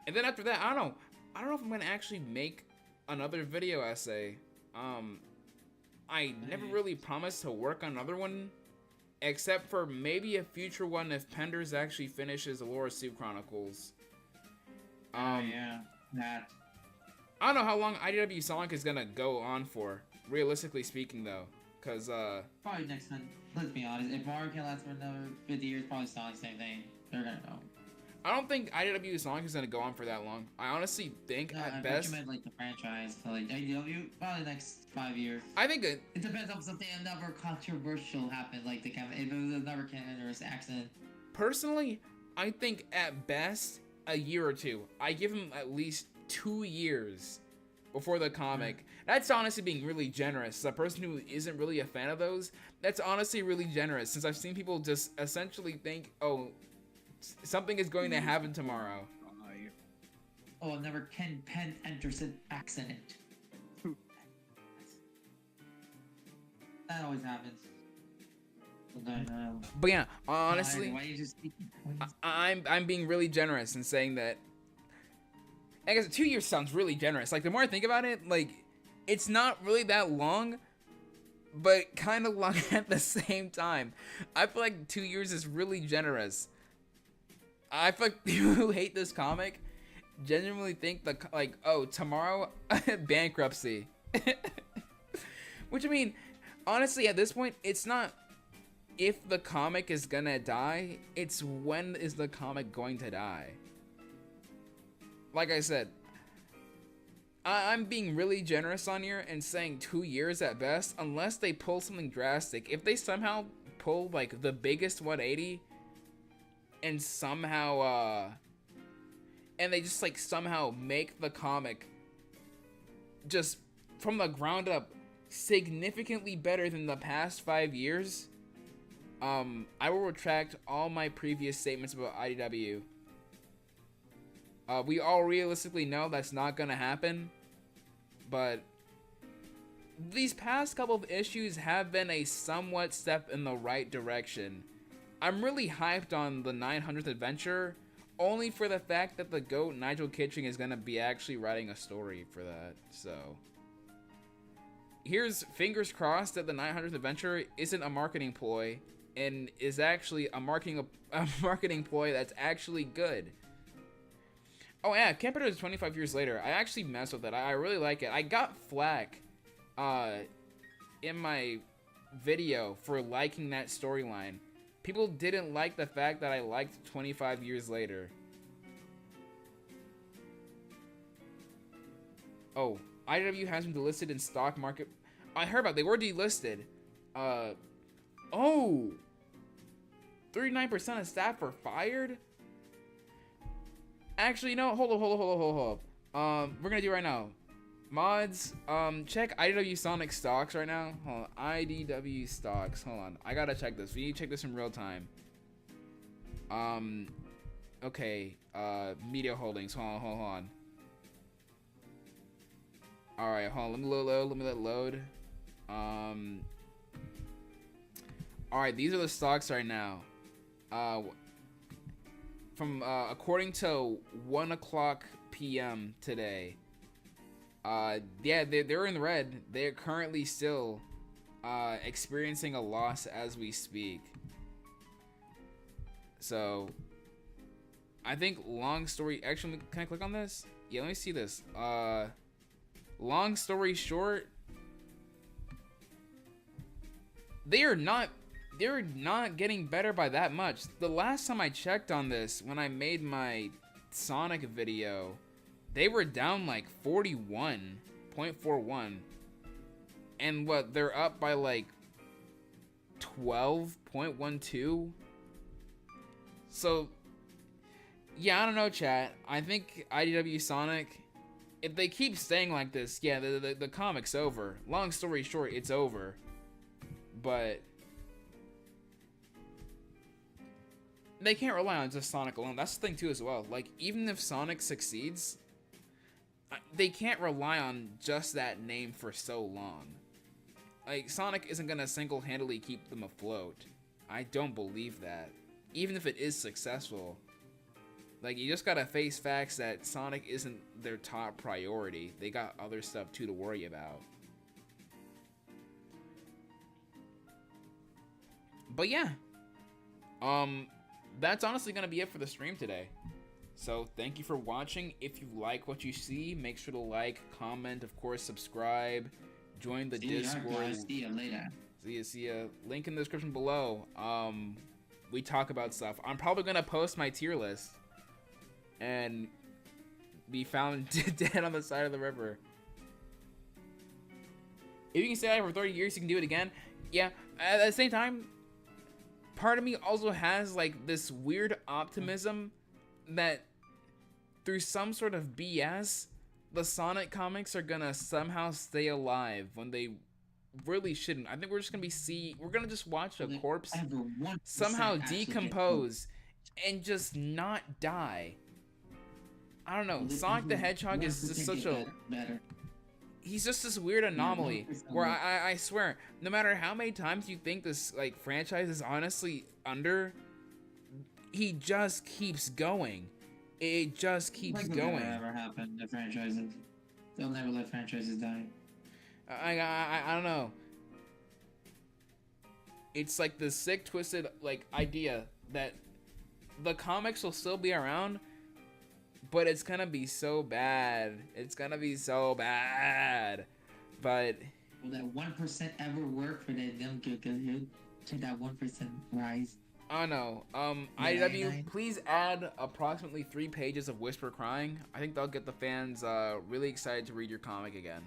And then after that, I don't know if I'm gonna actually make another video essay. I never really promised to work on another one, except for maybe a future one if Penders actually finishes the Laura Soup Chronicles. Yeah, that. I don't know how long IDW Sonic is gonna go on for, realistically speaking, though, because Probably next time. Let's be honest. If Mario can last for another 50 years, probably Sonic same thing. They're gonna know. I don't think IDW Sonic is gonna go on for that long. I honestly think No, I at bet best. you meant like the franchise. So, like IDW, probably next 5 years. I think it. It depends on something another controversial happens, like the if it was another cancerous accident. Personally, I think at best a year or two. I give him at least 2 years before the comic. That's honestly being really generous. As a person who isn't really a fan of those, that's honestly really generous. Since I've seen people just essentially think, oh, something is going to happen tomorrow. Oh, another Ken Penn enters an accident. That always happens. But yeah, honestly, Why you just I'm being really generous in saying that. I guess 2 years sounds really generous. Like the more I think about it, like it's not really that long, but kind of long at the same time. I feel like 2 years is really generous. I feel like people who hate this comic genuinely think oh, tomorrow bankruptcy. Which I mean, honestly, at this point, it's not if the comic is gonna die, it's when is the comic going to die. Like I said, I'm being really generous on here and saying 2 years at best, unless they pull something drastic. If they somehow pull like the biggest 180 and somehow and they just like somehow make the comic just from the ground up significantly better than the past 5 years, I will retract all my previous statements about IDW. We all realistically know that's not gonna happen, but these past couple of issues have been a somewhat step in the right direction. I'm really hyped on the 900th adventure, only for the fact that the GOAT Nigel Kitching is gonna be actually writing a story for that. So here's fingers crossed that the 900th adventure isn't a marketing ploy and is actually a marketing ploy that's actually good. Oh yeah, Camper is 25 years later. I actually messed with it. I really like it. I got flack in my video for liking that storyline. People didn't like the fact that I liked 25 years later. Oh, IW has been delisted in stock market. I heard about it. They were delisted. Oh, 39% of staff were fired? Actually, no, hold up. We're gonna do it right now. Mods, check IDW Sonic stocks right now. Hold on, IDW stocks. Hold on, I gotta check this. We need to check this in real time. Okay, media holdings. Hold on. All right, hold on. Let me let it load. All right, these are the stocks right now. From according to 1:00 p.m. today. Yeah, they're in the red. They're currently still experiencing a loss as we speak. So I think long story. Actually, can I click on this? Yeah, let me see this. Long story short, they're not getting better by that much. The last time I checked on this, when I made my Sonic video, they were down like 41.41. And what, they're up by like 12.12. So yeah, I don't know, chat. I think IDW Sonic, if they keep staying like this, yeah, the comic's over. Long story short, it's over. But they can't rely on just Sonic alone. That's the thing too as well. Like, even if Sonic succeeds, they can't rely on just that name for so long. Like, Sonic isn't gonna single-handedly keep them afloat. I don't believe that. Even if it is successful. Like, you just gotta face facts that Sonic isn't their top priority. They got other stuff too to worry about. But yeah. That's honestly gonna be it for the stream today. So thank you for watching. If you like what you see, make sure to like, comment, of course, subscribe, join the See ya, Discord. guys. See ya later. See ya. Link in the description below. We talk about stuff. I'm probably gonna post my tier list and be found dead on the side of the river. If you can stay alive for 30 years, you can do it again. Yeah. At the same time, part of me also has like this weird optimism that through some sort of BS, the Sonic comics are gonna somehow stay alive when they really shouldn't. I think we're just gonna we're gonna just watch a corpse somehow decompose and just not die. I don't know. Sonic the Hedgehog is just such a he's just this weird anomaly where I swear, no matter how many times you think this like franchise is honestly under, he just keeps going. It just keeps going. Never happen to franchises. They'll never let franchises die. I don't know. It's like the sick, twisted like idea that the comics will still be around, but it's gonna be so bad. It's gonna be so bad. But will that 1% ever work for them to that 1% rise? I don't know. IDW, please add approximately 3 pages of Whisper Crying. I think that'll get the fans really excited to read your comic again.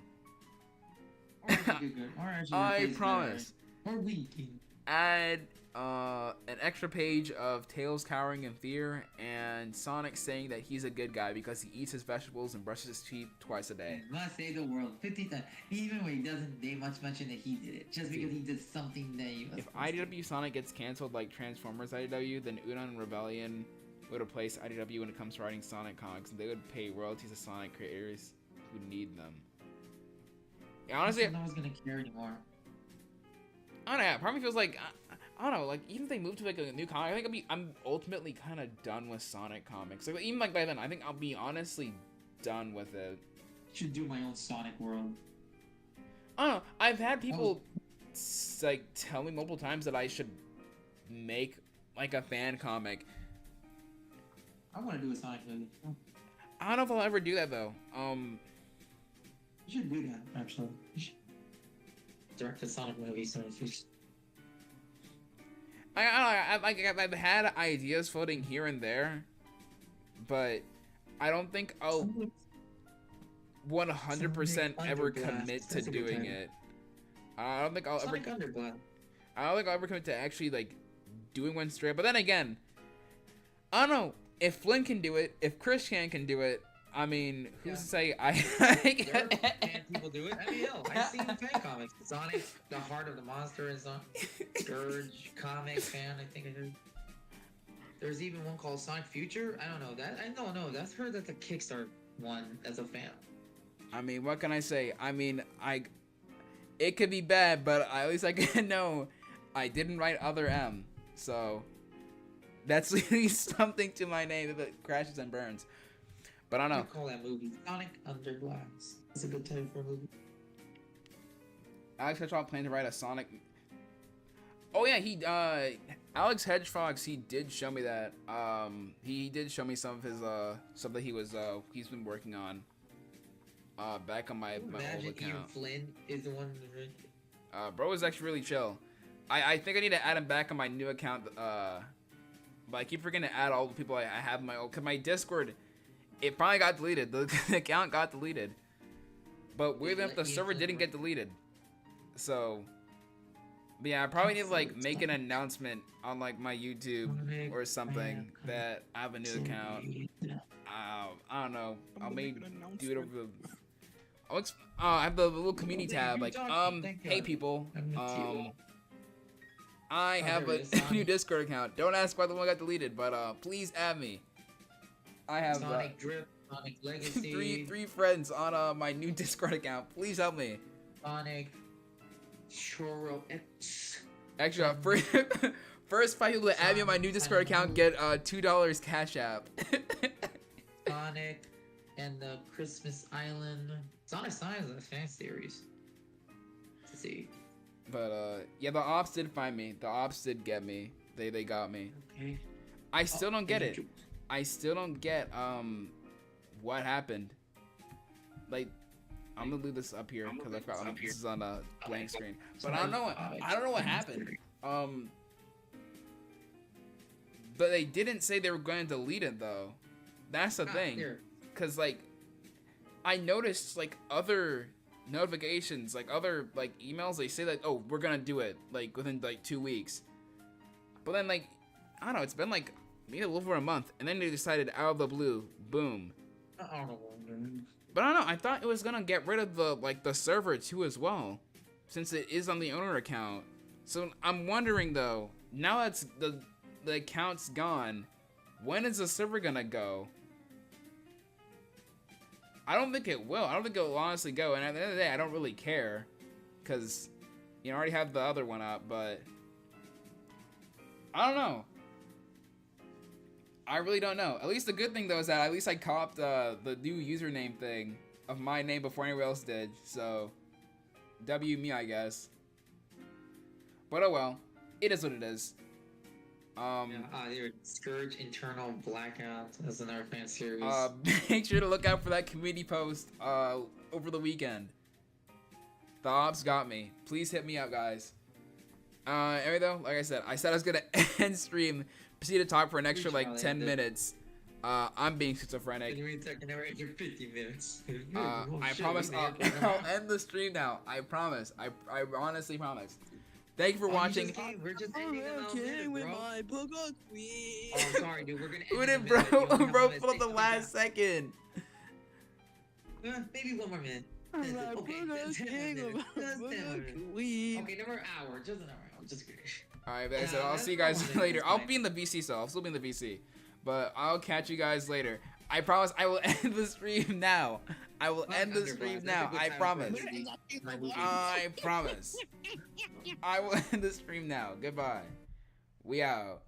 I promise. Or winking. Add an extra page of Tails cowering in fear and Sonic saying that he's a good guy because he eats his vegetables and brushes his teeth twice a day. Must save the world 50 times. Even when he doesn't, they much mention that he did it. Just because he did something that he was. If IDW Sonic gets canceled like Transformers IDW, then Udon and Rebellion would replace IDW when it comes to writing Sonic comics, and they would pay royalties to Sonic creators who need them. Yeah, honestly, no one's gonna care anymore. I don't know. Part of me feels like I don't know. Like even if they move to like a new comic, I think I'm ultimately kind of done with Sonic comics. Like even like by then, I think I'll be honestly done with it. Should do my own Sonic world. I don't know. I've had people like tell me multiple times that I should make like a fan comic. I want to do a Sonic movie. I don't know if I'll ever do that though. You should do that actually. Direct a Sonic movie, so I've had ideas floating here and there, but I don't think I'll 100% ever commit to doing it. I don't think I'll ever. I don't think I'll ever commit to actually like doing one straight. But then again, I don't know if Flynn can do it, if Chris can do it. I mean, who's to say There can people do it? I mean, hell, I've seen fan comics. Sonic, the Heart of the Monster is on Scourge comic fan. I think I heard. There's even one called Sonic Future. I don't know that. I don't know. That's heard that's a Kickstarter one as a fan. I mean, what can I say? I mean, it could be bad, but at least I can know I didn't write Other M, so that's at least something to my name that crashes and burns. But I don't know. Call that movie Sonic Under Glass. That's a good title for a movie. Alex Hedgehog planned to write a Sonic. Oh yeah, Alex Hedgehog, he did show me that. He did show me some of his stuff that he's been working on. Back on my old account. Ian Flynn is the one. Bro is actually really chill. I think I need to add him back on my new account. But I keep forgetting to add all the people I have in my old. Cause my Discord. It finally got deleted. The account got deleted. But weirdly enough, the server didn't get deleted. So, but yeah, I probably need to like make an announcement on like my YouTube or something that I have a new account. I don't know. I'll maybe do it over the. I have the little community tab. Like, hey people, I have a new Discord account. Don't ask why the one got deleted, but please add me. I have Sonic Drip, Sonic Legacy. three friends on my new Discord account. Please help me. Sonic Choro X. Actually, first 5 people that add me on my new Discord account get $2 Cash App. Sonic and the Christmas Island. Sonic Science is a fan series. Let's see. But yeah, the ops did find me. The ops did get me. They got me. Okay. I still don't get it. I still don't get what happened. Like I'm gonna leave this up here because I've got this is on a blank screen. But I don't know what happened. But they didn't say they were going to delete it though. That's the thing. Cause like I noticed like other notifications, like other like emails, they say like, oh, we're gonna do it like within like 2 weeks. But then like I don't know, it's been like maybe a little over a month, and then they decided out of the blue, boom. But I don't know, I thought it was gonna get rid of the like the server too as well, since it is on the owner account. So I'm wondering though, now that's the account's gone, when is the server gonna go? I don't think it will. I don't think it will honestly go. And at the end of the day, I don't really care, because you know I already have the other one up. But I don't know. I really don't know. At least the good thing though is that at least I copped the new username thing of my name before anyone else did. So W me, I guess. But oh well, it is what it is. Scourge Internal Blackout as another fan series. Make sure to look out for that community post over the weekend. The ops got me. Please hit me up, guys. Anyway though, like I said I was gonna end stream, proceed to talk for an extra like 10 minutes. I'm being schizophrenic. 50 minutes. I promise I'll end the stream now. I promise. I honestly promise. Thank you for watching. We're just ending with my Pogo Queen. Oh, I'm sorry, dude. We're gonna Who end did in a minute. bro pull up the last second? Maybe 1 more minute. Okay, never an hour. Just an hour. I'm just kidding. Alright, guys. So I'll see you guys later. I'll be in the VC, so I'll still be in the VC. But I'll catch you guys later. I promise I will end the stream now. I will end the stream now. I promise. I promise. I will end the stream now. Goodbye. We out.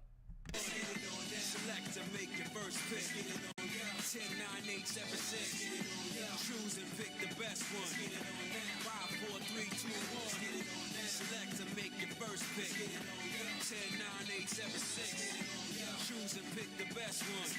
Select and make your first pick. 10, 9, 8, 7, 6. Choose and pick the best one. 5, 4, 3, 2, 1. Select and make your first pick. 10, 9, 8, 7, 6. Choose and pick the best one.